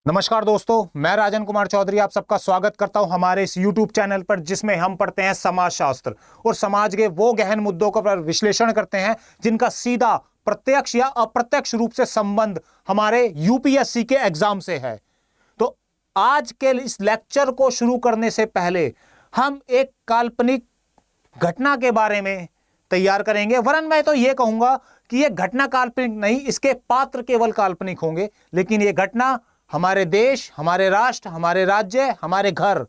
नमस्कार दोस्तों, मैं राजन कुमार चौधरी आप सबका स्वागत करता हूं हमारे इस YouTube चैनल पर, जिसमें हम पढ़ते हैं समाजशास्त्र और समाज के वो गहन मुद्दों का विश्लेषण करते हैं जिनका सीधा प्रत्यक्ष या अप्रत्यक्ष रूप से संबंध हमारे यूपीएससी के एग्जाम से है। तो आज के इस लेक्चर को शुरू करने से पहले हम एक काल्पनिक घटना के बारे में तैयार करेंगे। वरन मैं तो यह कहूंगा कि यह घटना काल्पनिक नहीं, इसके पात्र केवल काल्पनिक होंगे, लेकिन यह घटना हमारे देश, हमारे राष्ट्र, हमारे राज्य, हमारे घर,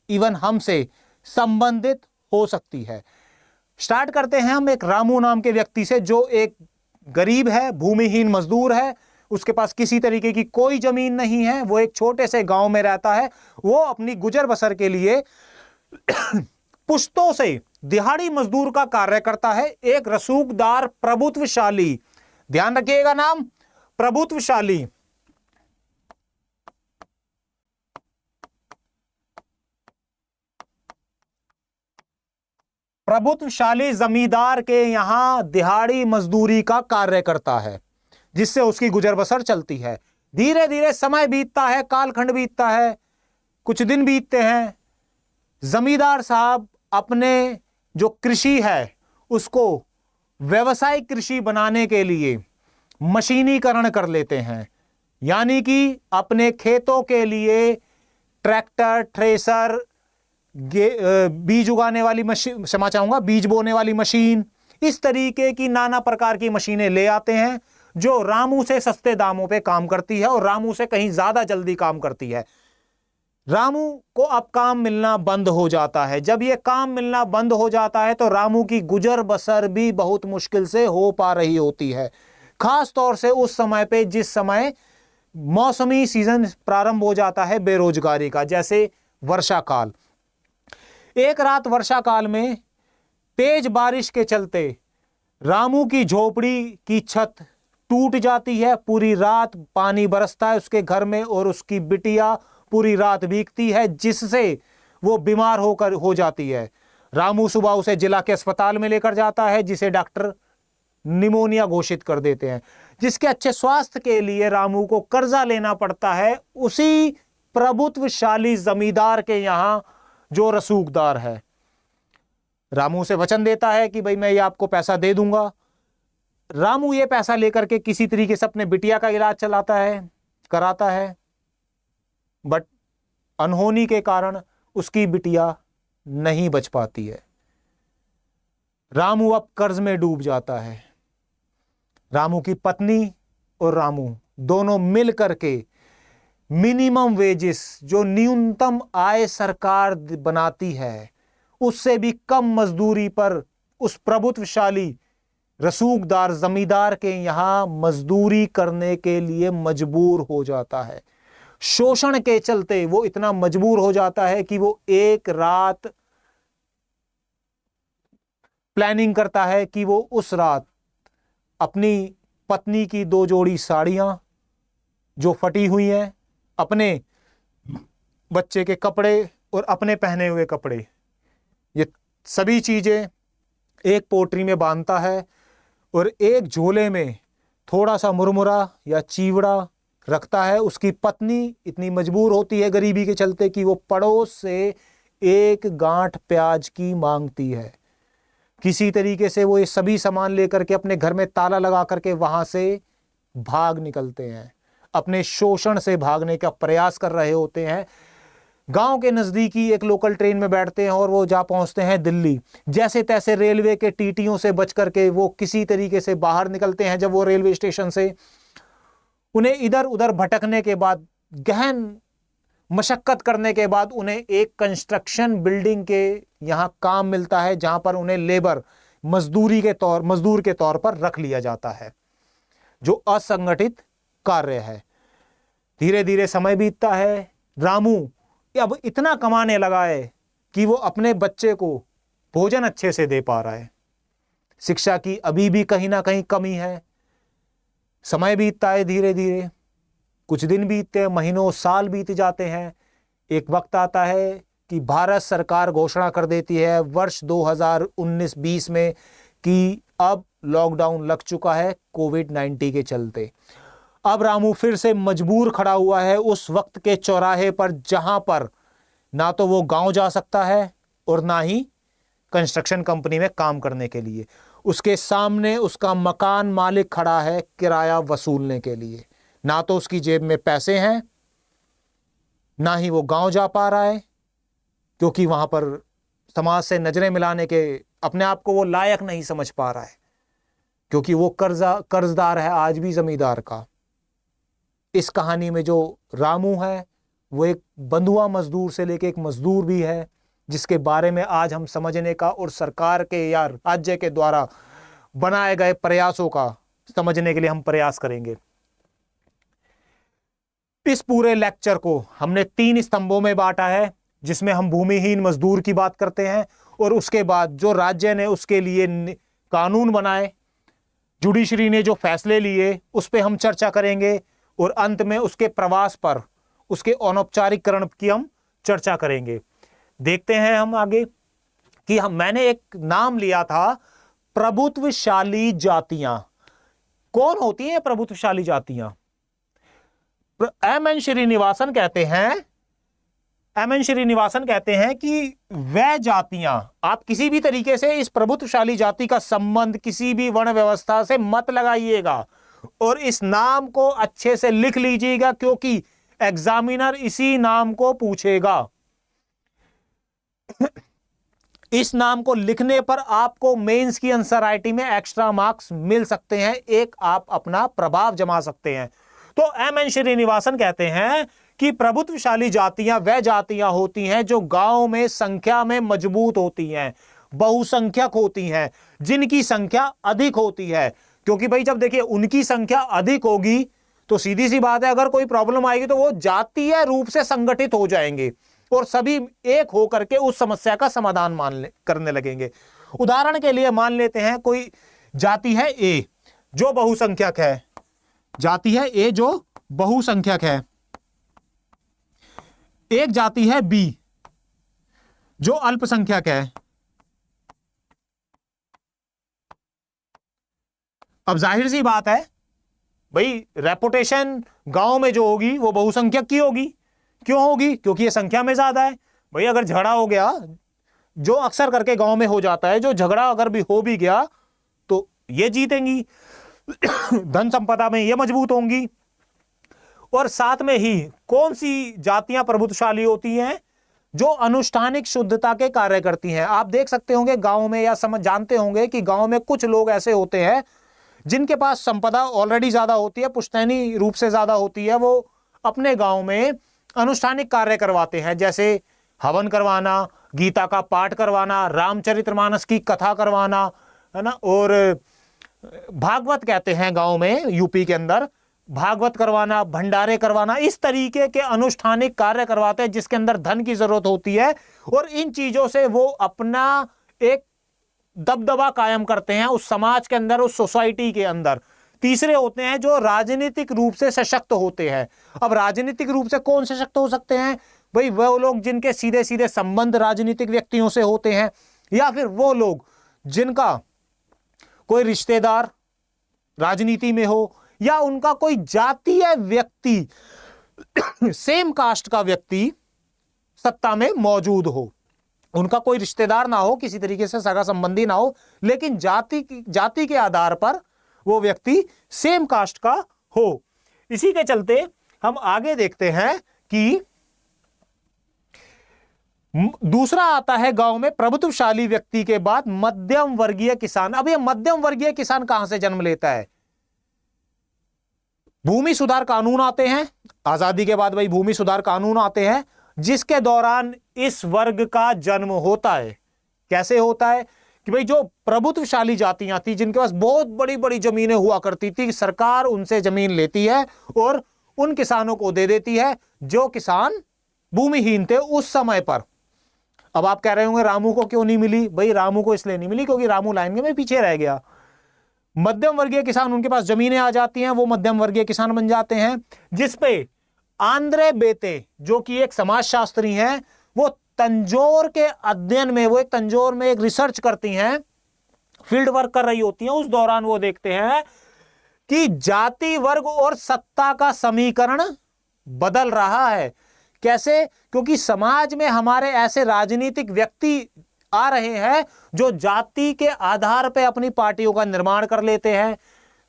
इवन हमसे संबंधित हो सकती है। स्टार्ट करते हैं हम एक रामू नाम के व्यक्ति से, जो एक गरीब है, भूमिहीन मजदूर है। उसके पास किसी तरीके की कोई जमीन नहीं है। वो एक छोटे से गांव में रहता है। वो अपनी गुजर बसर के लिए पुश्तों से दिहाड़ी मजदूर का कार्य करता है। एक रसूखदार, प्रभुत्वशाली, ध्यान रखिएगा नाम, प्रभुत्वशाली प्रभुत्वशाली जमींदार के यहां दिहाड़ी मजदूरी का कार्य करता है, जिससे उसकी गुजर बसर चलती है। धीरे धीरे समय बीतता है, कालखंड बीतता है, कुछ दिन बीतते हैं। जमींदार साहब अपने जो कृषि है उसको व्यवसायिक कृषि बनाने के लिए मशीनीकरण कर लेते हैं। यानी कि अपने खेतों के लिए ट्रैक्टर, थ्रेसर, बीज उगाने वाली मशीन, क्षमा चाहूंगा, बीज बोने वाली मशीन, इस तरीके की नाना प्रकार की मशीनें ले आते हैं, जो रामू से सस्ते दामों पे काम करती है और रामू से कहीं ज्यादा जल्दी काम करती है। रामू को अब काम मिलना बंद हो जाता है। जब यह काम मिलना बंद हो जाता है तो रामू की गुजर बसर भी बहुत मुश्किल से हो पा रही होती है। खास तौर से उस समय पे जिस समय मौसमी सीजन प्रारंभ हो जाता है बेरोजगारी का, जैसे वर्षा काल। एक रात वर्षा काल में तेज बारिश के चलते रामू की झोपड़ी की छत टूट जाती है। पूरी रात पानी बरसता है उसके घर में और उसकी बिटिया पूरी रात भीगती है, जिससे वो बीमार हो जाती है। रामू सुबह उसे जिला के अस्पताल में लेकर जाता है, जिसे डॉक्टर निमोनिया घोषित कर देते हैं। जिसके अच्छे स्वास्थ्य के लिए रामू को कर्जा लेना पड़ता है उसी प्रभुत्वशाली जमींदार के यहां, जो रसूखदार है। रामू से वचन देता है कि भाई मैं ये आपको पैसा दे दूंगा। रामू ये पैसा लेकर के किसी तरीके से अपने बिटिया का इलाज कराता है, बट अनहोनी के कारण उसकी बिटिया नहीं बच पाती है। रामू अब कर्ज में डूब जाता है। रामू की पत्नी और रामू दोनों मिल करके मिनिमम वेजेस, जो न्यूनतम आय सरकार बनाती है, उससे भी कम मजदूरी पर उस प्रभुत्वशाली रसूखदार जमींदार के यहां मजदूरी करने के लिए मजबूर हो जाता है। शोषण के चलते वो इतना मजबूर हो जाता है कि वो एक रात प्लानिंग करता है कि वो उस रात अपनी पत्नी की 2 जोड़ी साड़ियां जो फटी हुई हैं, अपने बच्चे के कपड़े और अपने पहने हुए कपड़े, ये सभी चीजें एक पोटरी में बांधता है और एक झोले में थोड़ा सा मुरमुरा या चीवड़ा रखता है। उसकी पत्नी इतनी मजबूर होती है गरीबी के चलते कि वो पड़ोस से एक गांठ प्याज की मांगती है। किसी तरीके से वो ये सभी सामान लेकर के अपने घर में ताला लगा करके वहां से भाग निकलते हैं। अपने शोषण से भागने का प्रयास कर रहे होते हैं। गांव के नजदीकी एक लोकल ट्रेन में बैठते हैं और वो जा पहुंचते हैं दिल्ली। जैसे तैसे रेलवे के टीटियों से बच करके वो किसी तरीके से बाहर निकलते हैं। जब वो रेलवे स्टेशन से, उन्हें इधर उधर भटकने के बाद, गहन मशक्कत करने के बाद, उन्हें एक कंस्ट्रक्शन बिल्डिंग के यहां काम मिलता है, जहां पर उन्हें मजदूर के तौर पर रख लिया जाता है, जो असंगठित कार्य है। धीरे धीरे समय बीतता है। रामू अब इतना कमाने लगा है कि वो अपने बच्चे को भोजन अच्छे से दे पा रहा है। शिक्षा की अभी भी कहीं ना कहीं कमी है। समय बीतता है धीरे धीरे, कुछ दिन बीतते हैं, महीनों साल बीत जाते हैं। एक वक्त आता है कि भारत सरकार घोषणा कर देती है वर्ष 2019-20 में कि अब लॉकडाउन लग चुका है कोविड-19 के चलते। अब रामू फिर से मजबूर खड़ा हुआ है उस वक्त के चौराहे पर, जहां पर ना तो वो गांव जा सकता है और ना ही कंस्ट्रक्शन कंपनी में काम करने के लिए। उसके सामने उसका मकान मालिक खड़ा है किराया वसूलने के लिए। ना तो उसकी जेब में पैसे हैं, ना ही वो गांव जा पा रहा है, क्योंकि वहां पर समाज से नजरें मिलाने के अपने आप को वो लायक नहीं समझ पा रहा है, क्योंकि वो कर्जदार है आज भी जमींदार का। इस कहानी में जो रामू है वो एक बंधुआ मजदूर से लेके एक मजदूर भी है, जिसके बारे में आज हम समझने का और सरकार के या राज्य के द्वारा बनाए गए प्रयासों का समझने के लिए हम प्रयास करेंगे। इस पूरे लेक्चर को हमने 3 स्तंभों में बांटा है, जिसमें हम भूमिहीन मजदूर की बात करते हैं, और उसके बाद जो राज्य ने उसके लिए कानून बनाए, जुडिशरी ने जो फैसले लिए, उस पर हम चर्चा करेंगे, और अंत में उसके प्रवास पर, उसके अनौपचारिकरण की हम चर्चा करेंगे। देखते हैं हम आगे कि मैंने एक नाम लिया था प्रभुत्वशाली जातियां। कौन होती हैं प्रभुत्वशाली जातियां? एम.एन. श्रीनिवासन कहते हैं कि वह जातियां, आप किसी भी तरीके से इस प्रभुत्वशाली जाति का संबंध किसी भी वर्ण व्यवस्था से मत लगाइएगा, और इस नाम को अच्छे से लिख लीजिएगा, क्योंकि एग्जामिनर इसी नाम को पूछेगा। इस नाम को लिखने पर आपको मेंस की आंसर राइटिंग में एक्स्ट्रा मार्क्स मिल सकते हैं, एक आप अपना प्रभाव जमा सकते हैं। तो एम.एन. श्रीनिवासन कहते हैं कि प्रभुत्वशाली जातियां वह जातियां होती हैं जो गांव में संख्या में मजबूत होती हैं, बहुसंख्यक होती हैं, जिनकी संख्या अधिक होती है। क्योंकि भाई जब देखिए उनकी संख्या अधिक होगी तो सीधी सी बात है, अगर कोई प्रॉब्लम आएगी तो वो जातीय रूप से संगठित हो जाएंगे और सभी एक होकर के उस समस्या का समाधान करने लगेंगे। उदाहरण के लिए मान लेते हैं कोई जाति है ए जो बहुसंख्यक है, जाति है ए जो बहुसंख्यक है, एक जाति है बी जो अल्पसंख्यक है। अब जाहिर सी बात है भाई, रेपुटेशन गांव में जो होगी वो बहुसंख्यक की होगी। क्यों होगी? क्योंकि ये संख्या में ज्यादा है। भाई अगर झगड़ा हो गया, जो अक्सर करके गांव में हो जाता है, जो झगड़ा अगर भी हो भी गया तो ये जीतेंगी, धन संपदा में ये मजबूत होंगी। और साथ में ही कौन सी जातियां प्रभुत्वशाली होती हैं? जो अनुष्ठानिक शुद्धता के कार्य करती हैं। आप देख सकते होंगे गांव में, या समझ जानते होंगे कि गांव में कुछ लोग ऐसे होते हैं जिनके पास संपदा ऑलरेडी ज्यादा होती है, पुश्तैनी रूप से ज्यादा होती है। वो अपने गांव में अनुष्ठानिक कार्य करवाते हैं, जैसे हवन करवाना, गीता का पाठ करवाना, रामचरितमानस की कथा करवाना, है ना, और भागवत कहते हैं गांव में, यूपी के अंदर भागवत करवाना, भंडारे करवाना, इस तरीके के अनुष्ठानिक कार्य करवाते हैं जिसके अंदर धन की जरूरत होती है। और इन चीजों से वो अपना एक दबदबा कायम करते हैं उस समाज के अंदर, उस सोसाइटी के अंदर। तीसरे होते हैं जो राजनीतिक रूप से सशक्त होते हैं। अब राजनीतिक रूप से कौन सशक्त हो सकते हैं? भाई वो लोग जिनके सीधे सीधे संबंध राजनीतिक व्यक्तियों से होते हैं, या फिर वो लोग जिनका कोई रिश्तेदार राजनीति में हो, या उनका कोई जातीय व्यक्ति, सेम कास्ट का व्यक्ति सत्ता में मौजूद हो। उनका कोई रिश्तेदार ना हो, किसी तरीके से सगा संबंधी ना हो, लेकिन जाति के आधार पर वो व्यक्ति सेम कास्ट का हो। इसी के चलते हम आगे देखते हैं कि दूसरा आता है गांव में प्रभुत्वशाली व्यक्ति के बाद मध्यम वर्गीय किसान। अब ये मध्यम वर्गीय किसान कहां से जन्म लेता है? भूमि सुधार कानून आते हैं आजादी के बाद, भाई भूमि सुधार कानून आते हैं, जिसके दौरान इस वर्ग का जन्म होता है। कैसे होता है? कि भाई जो प्रभुत्वशाली जातियां थी, जिनके पास बहुत बड़ी बड़ी जमीनें हुआ करती थी, सरकार उनसे जमीन लेती है और उन किसानों को दे देती है जो किसान भूमिहीन थे उस समय पर। अब आप कह रहे होंगे रामू को क्यों नहीं मिली? भाई रामू को इसलिए नहीं मिली क्योंकि रामू लाइन में पीछे रह गया। मध्यम वर्गीय किसान, उनके पास जमीनें आ जाती हैं, वो मध्यम वर्गीय किसान बन जाते हैं, जिसपे आंद्रे बेते जो कि एक समाजशास्त्री हैं, वो तंजौर के अध्ययन में, वो एक तंजौर में एक रिसर्च करती हैं, फील्ड वर्क कर रही होती हैं। उस दौरान वो देखते हैं कि जाति वर्ग और सत्ता का समीकरण बदल रहा है। कैसे? क्योंकि समाज में हमारे ऐसे राजनीतिक व्यक्ति आ रहे हैं जो जाति के आधार पर अपनी पार्टियों का निर्माण कर लेते हैं,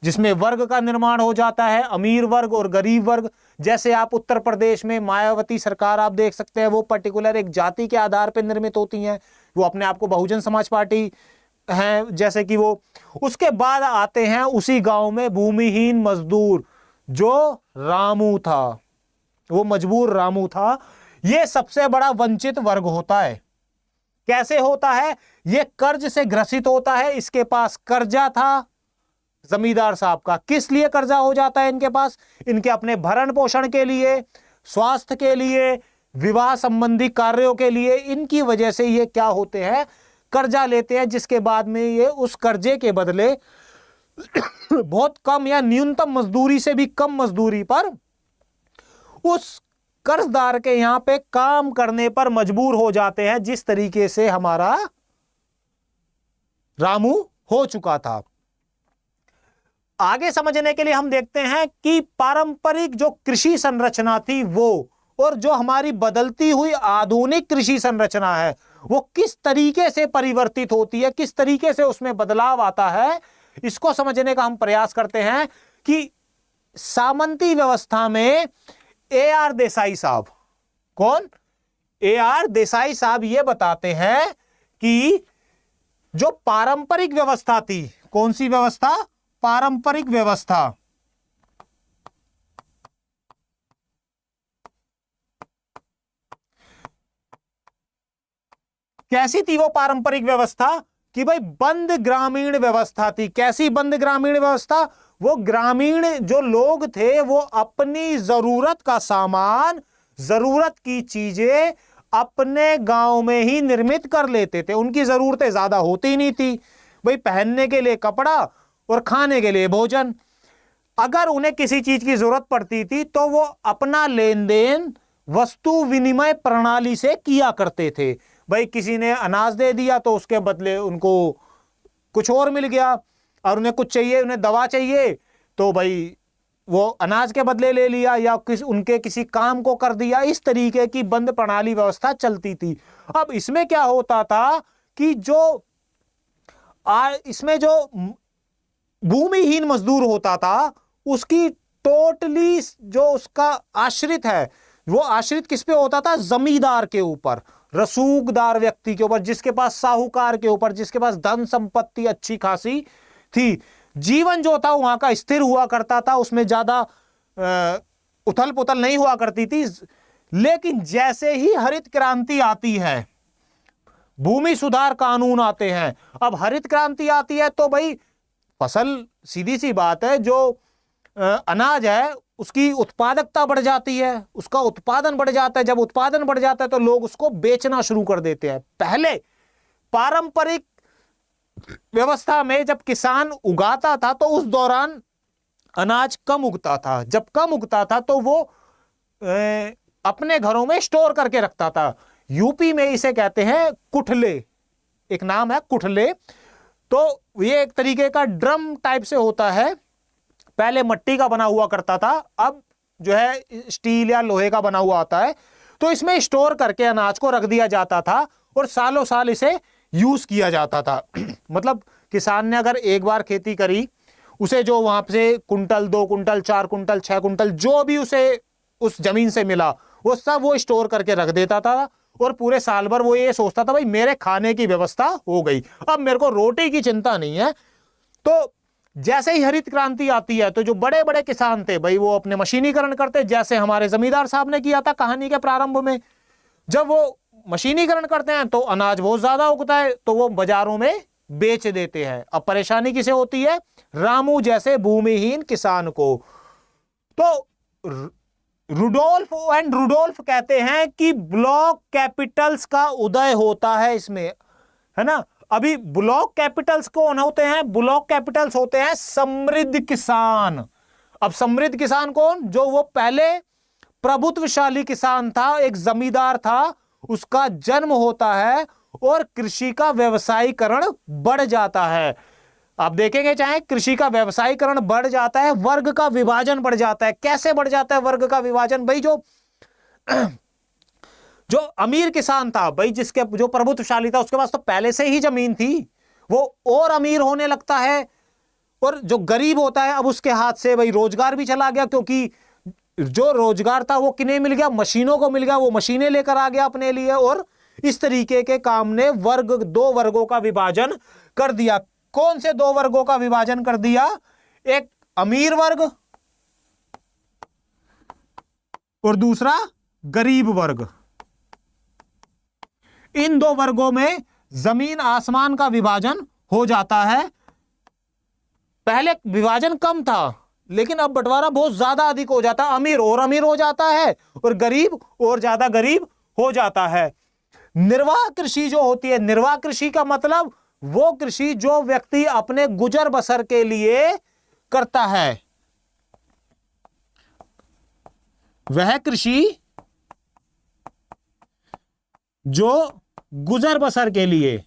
जिसमें वर्ग का निर्माण हो जाता है, अमीर वर्ग और गरीब वर्ग। जैसे आप उत्तर प्रदेश में मायावती सरकार आप देख सकते हैं, वो पर्टिकुलर एक जाति के आधार पर निर्मित होती हैं, वो अपने आप को बहुजन समाज पार्टी हैं जैसे कि वो। उसके बाद आते हैं उसी गांव में भूमिहीन मजदूर, जो रामू था, वो मजबूर रामू था। ये सबसे बड़ा वंचित वर्ग होता है। कैसे होता है? ये कर्ज से ग्रसित होता है। इसके पास कर्जा था जमींदार साहब का। किस लिए कर्जा हो जाता है इनके पास? इनके अपने भरण पोषण के लिए, स्वास्थ्य के लिए, विवाह संबंधी कार्यों के लिए। इनकी वजह से ये क्या होते हैं? कर्जा लेते हैं, जिसके बाद में ये उस कर्जे के बदले बहुत कम या न्यूनतम मजदूरी से भी कम मजदूरी पर उस कर्जदार के यहां पे काम करने पर मजबूर हो जाते हैं, जिस तरीके से हमारा रामू हो चुका था। आगे समझने के लिए हम देखते हैं कि पारंपरिक जो कृषि संरचना थी वो, और जो हमारी बदलती हुई आधुनिक कृषि संरचना है, वो किस तरीके से परिवर्तित होती है, किस तरीके से उसमें बदलाव आता है। इसको समझने का हम प्रयास करते हैं कि सामंती व्यवस्था में A.R. देसाई साहब, कौन? A.R. देसाई साहब ये बताते हैं कि जो पारंपरिक व्यवस्था थी, कौन सी व्यवस्था? पारंपरिक व्यवस्था। कैसी थी वो पारंपरिक व्यवस्था? कि भाई बंद ग्रामीण व्यवस्था थी। कैसी बंद ग्रामीण व्यवस्था? वो ग्रामीण जो लोग थे वो अपनी जरूरत का सामान, जरूरत की चीजें अपने गांव में ही निर्मित कर लेते थे। उनकी जरूरतें ज्यादा होती नहीं थी, भाई पहनने के लिए कपड़ा और खाने के लिए भोजन। अगर उन्हें किसी चीज की जरूरत पड़ती थी तो वो अपना लेन देन वस्तु विनिमय प्रणाली से किया करते थे। भाई किसी ने अनाज दे दिया तो उसके बदले उनको कुछ और मिल गया, और उन्हें कुछ चाहिए, उन्हें दवा चाहिए तो भाई वो अनाज के बदले ले लिया, या उनके किसी काम को कर दिया। इस तरीके की बंद प्रणाली व्यवस्था चलती थी। अब इसमें क्या होता था कि इसमें जो भूमिहीन मजदूर होता था, उसकी टोटली जो उसका आश्रित है, वो आश्रित किस पे होता था? जमींदार के ऊपर, रसूखदार व्यक्ति के ऊपर, जिसके पास, साहूकार के ऊपर, जिसके पास धन संपत्ति अच्छी खासी थी। जीवन जो था वहां का स्थिर हुआ करता था, उसमें ज्यादा उथल पुथल नहीं हुआ करती थी। लेकिन जैसे ही हरित क्रांति आती है, भूमि सुधार कानून आते हैं, अब हरित क्रांति आती है तो भाई फसल, सीधी सी बात है, जो अनाज है उसकी उत्पादकता बढ़ जाती है, उसका उत्पादन बढ़ जाता है। जब उत्पादन बढ़ जाता है तो लोग उसको बेचना शुरू कर देते हैं। पहले पारंपरिक व्यवस्था में जब किसान उगाता था तो उस दौरान अनाज कम उगता था। जब कम उगता था तो वो अपने घरों में स्टोर करके रखता था। यूपी में इसे कहते हैं कुठले, एक नाम है कुठले। तो ये एक तरीके का ड्रम टाइप से होता है, पहले मिट्टी का बना हुआ करता था, अब जो है स्टील या लोहे का बना हुआ आता है। तो इसमें स्टोर करके अनाज को रख दिया जाता था और सालों साल इसे यूज किया जाता था। मतलब किसान ने अगर एक बार खेती करी, उसे जो वहां से कुंटल, 2 कुंटल, 4 कुंटल, 6 कुंटल जो भी उसे उस जमीन से मिला, वो सब वो स्टोर करके रख देता था, और पूरे साल भर वो ये सोचता था भाई मेरे खाने की व्यवस्था हो गई, अब मेरे को रोटी की चिंता नहीं है। तो जैसे ही हरित क्रांति आती है तो जो बड़े बड़े किसान थे भाई वो अपने मशीनीकरण करते, जैसे हमारे जमींदार साहब ने किया था कहानी के प्रारंभ में। जब वो मशीनीकरण करते हैं तो अनाज बहुत ज्यादा उगता है, तो वो बाजारों में बेच देते हैं। अब परेशानी किसे होती है? रामू जैसे भूमिहीन किसान को। तो रुडोल्फ कहते हैं कि ब्लॉक कैपिटल्स का उदय होता है इसमें, है ना। अभी ब्लॉक कैपिटल्स कौन होते हैं? ब्लॉक कैपिटल्स होते हैं समृद्ध किसान। अब समृद्ध किसान कौन? जो वो पहले प्रभुत्वशाली किसान था, एक जमींदार था, उसका जन्म होता है और कृषि का व्यवसायीकरण बढ़ जाता है। आप देखेंगे चाहे कृषि का व्यवसायीकरण बढ़ जाता है, वर्ग का विभाजन बढ़ जाता है। कैसे बढ़ जाता है वर्ग का विभाजन? भाई जो अमीर किसान था भाई, जिसके जो प्रभुत्वशाली था, उसके पास तो पहले से ही जमीन थी, वो और अमीर होने लगता है। और जो गरीब होता है, अब उसके हाथ से भाई रोजगार भी चला गया, क्योंकि जो रोजगार था वो किन्हें मिल गया? मशीनों को मिल गया। वो मशीनें लेकर आ गया अपने लिए, और इस तरीके के काम ने दो वर्गों का विभाजन कर दिया। कौन से दो वर्गों का विभाजन कर दिया? एक अमीर वर्ग और दूसरा गरीब वर्ग। इन दो वर्गों में जमीन आसमान का विभाजन हो जाता है। पहले विभाजन कम था, लेकिन अब बंटवारा बहुत ज्यादा अधिक हो जाता है। अमीर और अमीर हो जाता है और गरीब और ज्यादा गरीब हो जाता है। निर्वाह कृषि जो होती है, निर्वाह कृषि का मतलब वो कृषि जो व्यक्ति अपने गुजर बसर के लिए करता है, वह कृषि जो गुजर बसर के लिए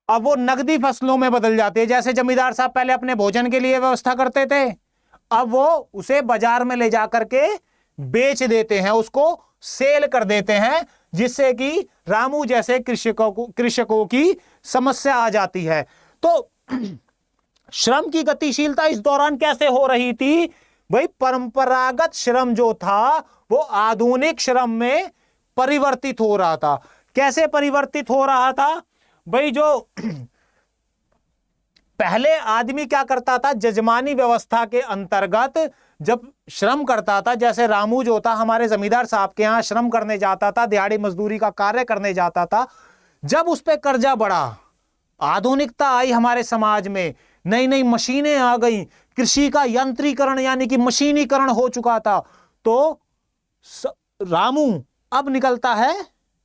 अब वो नकदी फसलों में बदल जाती है। जैसे जमींदार साहब पहले अपने भोजन के लिए व्यवस्था करते थे, अब वो उसे बाजार में ले जाकर के बेच देते हैं, उसको सेल कर देते हैं, जिससे कि रामू जैसे कृषकों की समस्या आ जाती है। तो श्रम की गतिशीलता इस दौरान कैसे हो रही थी? भाई परंपरागत श्रम जो था वो आधुनिक श्रम में परिवर्तित हो रहा था। कैसे परिवर्तित हो रहा था? भाई जो पहले आदमी क्या करता था, जजमानी व्यवस्था के अंतर्गत जब श्रम करता था, जैसे रामू जो था हमारे जमींदार साहब के यहां श्रम करने जाता था, दिहाड़ी मजदूरी का कार्य करने जाता था, जब उस पर कर्जा बढ़ा, आधुनिकता आई हमारे समाज में, नई नई मशीनें आ गई, कृषि का यंत्रीकरण यानी कि मशीनीकरण हो चुका था, तो रामू अब निकलता है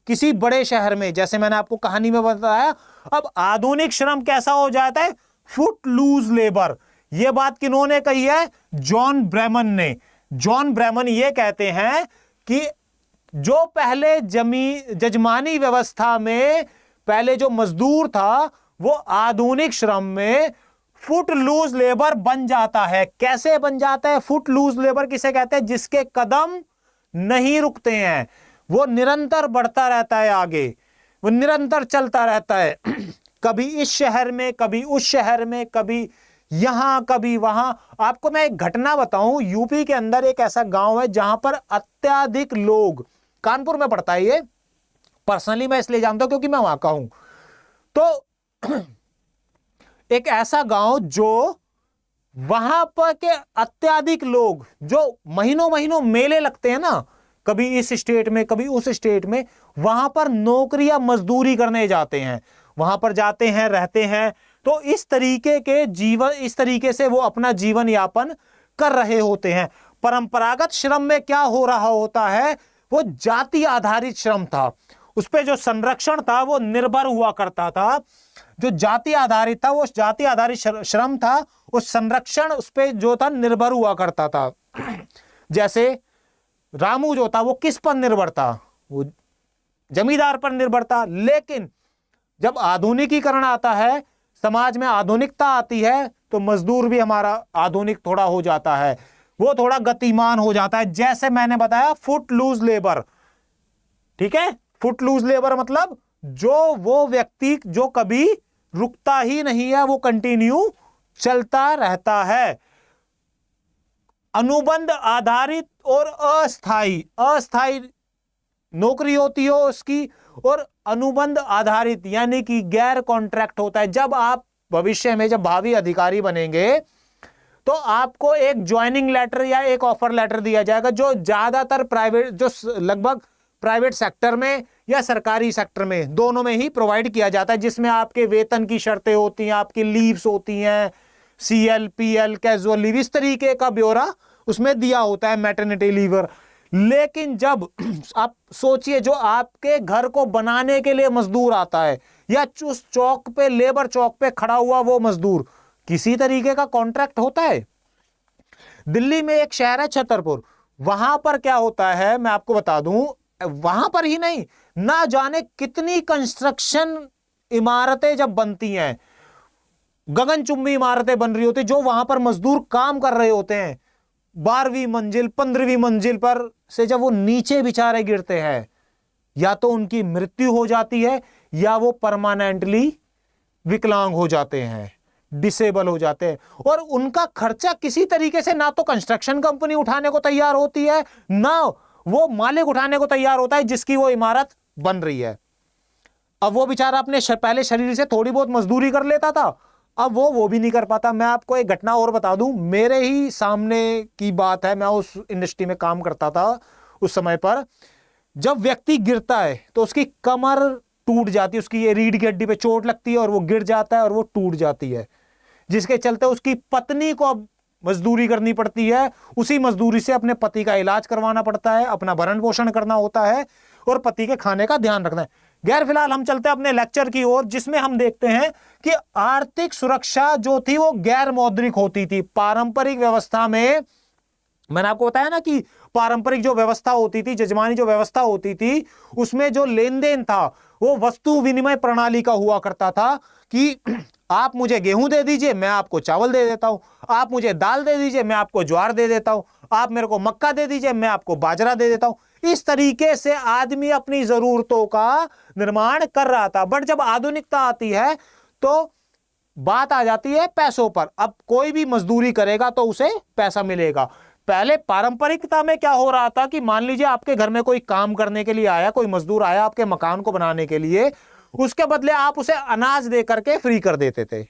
किसी बड़े शहर में। जैसे मैंने आपको कहानी में बताया, अब आधुनिक श्रम कैसा हो जाता है? Footloose labour. यह बात किन्होंने कही है? जॉन ब्रेमन ने। जॉन ब्रेमन ये कहते हैं कि जो पहले जजमानी व्यवस्था में पहले जो मजदूर था, वो आधुनिक श्रम में फुट लूज लेबर बन जाता है। कैसे बन जाता है? फुट लूज लेबर किसे कहते हैं? जिसके कदम नहीं रुकते हैं, वो निरंतर बढ़ता रहता है आगे, वो निरंतर चलता रहता है। कभी इस शहर में, कभी उस शहर में, कभी यहां कभी वहां। आपको मैं एक घटना बताऊं, यूपी के अंदर एक ऐसा गांव है जहां पर अत्याधिक लोग, कानपुर में पड़ता है ये, पर्सनली मैं इसलिए जानता हूं क्योंकि मैं वहां का हूं। तो एक ऐसा गांव जो वहां पर के अत्याधिक लोग, जो महीनों महीनों मेले लगते हैं ना, कभी इस स्टेट में कभी उस स्टेट में, वहां पर नौकरी या मजदूरी करने जाते हैं, वहां पर जाते हैं, रहते हैं। तो इस तरीके के जीवन, इस तरीके से वो अपना जीवन यापन कर रहे होते हैं। परंपरागत श्रम में क्या हो रहा होता है? वो जाति आधारित श्रम था, उस पर जो संरक्षण था वो निर्भर हुआ करता था। जो जाति आधारित था वो जाति आधारित श्रम था, उस संरक्षण उस पर जो था निर्भर हुआ करता था। जैसे रामू जो था वो किस पर निर्भर था? वो जमींदार पर निर्भर था। लेकिन जब आधुनिकीकरण आता है, समाज में आधुनिकता आती है, तो मजदूर भी हमारा आधुनिक थोड़ा हो जाता है, वो थोड़ा गतिमान हो जाता है। जैसे मैंने बताया फुट लूज लेबर, ठीक है? फुट लूज लेबर मतलब जो वो व्यक्ति जो कभी रुकता ही नहीं है, वो कंटिन्यू चलता रहता है। अनुबंध आधारित और अस्थाई नौकरी होती हो उसकी, और अनुबंध आधारित यानी कि गैर कॉन्ट्रैक्ट होता है। जब आप भविष्य में जब भावी अधिकारी बनेंगे तो आपको एक ज्वाइनिंग लेटर या एक ऑफर लेटर दिया जाएगा, जो ज्यादातर प्राइवेट, जो लगभग प्राइवेट सेक्टर में या सरकारी सेक्टर में, दोनों में ही प्रोवाइड किया जाता है, जिसमें आपके वेतन की शर्तें होती हैं, आपकी लीव्स होती हैं, CL, PL, कैजुअल लीव, इस तरीके का ब्यौरा उसमें दिया होता है, मैटरनिटी लीवर। लेकिन जब आप सोचिए, जो आपके घर को बनाने के लिए मजदूर आता है, या उस चौक पे, लेबर चौक पे खड़ा हुआ वो मजदूर, किसी तरीके का कॉन्ट्रैक्ट होता है? दिल्ली में एक शहर है छतरपुर, वहां पर क्या होता है मैं आपको बता दूं, वहां पर ही नहीं, ना जाने कितनी कंस्ट्रक्शन इमारतें जब बनती हैं, गगनचुंबी इमारतें बन रही होती, जो वहां पर मजदूर काम कर रहे होते हैं, 12वीं मंजिल 15वीं मंजिल पर से जब वो नीचे बेचारे गिरते हैं, या तो उनकी मृत्यु हो जाती है या वो परमानेंटली विकलांग हो जाते हैं, डिसेबल हो जाते हैं। और उनका खर्चा किसी तरीके से ना तो कंस्ट्रक्शन कंपनी उठाने को तैयार होती है, ना वो मालिक उठाने को तैयार होता है जिसकी वो इमारत बन रही है। अब वो बेचारा अपने पहले शरीर से थोड़ी बहुत मजदूरी कर लेता था, अब वो भी नहीं कर पाता। मैं आपको एक घटना और बता दूं, मेरे ही सामने की बात है, मैं उस इंडस्ट्री में काम करता था उस समय पर। जब व्यक्ति गिरता है तो उसकी कमर टूट जाती है, उसकी ये रीढ़ की हड्डी पे चोट लगती है और वो गिर जाता है और वो टूट जाती है, जिसके चलते उसकी पत्नी को अब मजदूरी करनी पड़ती है, उसी मजदूरी से अपने पति का इलाज करवाना पड़ता है, अपना भरण पोषण करना होता है और पति के खाने का ध्यान रखना है। गैर फिलहाल हम चलते हैं अपने लेक्चर की ओर, जिसमें हम देखते हैं कि आर्थिक सुरक्षा जो थी वो गैर मौद्रिक होती थी। पारंपरिक व्यवस्था में मैंने आपको बताया ना कि पारंपरिक जो व्यवस्था होती थी, जजमानी जो व्यवस्था होती थी, उसमें जो लेन देन था वो वस्तु विनिमय प्रणाली का हुआ करता था कि आप मुझे गेहूं दे दीजिए, मैं आपको चावल दे देता हूं, आप मुझे दाल दे दीजिए, मैं आपको ज्वार दे देता हूं, आप मेरे को मक्का दे दीजिए, मैं आपको बाजरा दे देता हूं। इस तरीके से आदमी अपनी जरूरतों का निर्माण कर रहा था। बट जब आधुनिकता आती है तो बात आ जाती है पैसों पर। अब कोई भी मजदूरी करेगा तो उसे पैसा मिलेगा। पहले पारंपरिकता में क्या हो रहा था कि मान लीजिए आपके घर में कोई काम करने के लिए आया, कोई मजदूर आया आपके मकान को बनाने के लिए, उसके बदले आप उसे अनाज दे करके फ्री कर देते थे,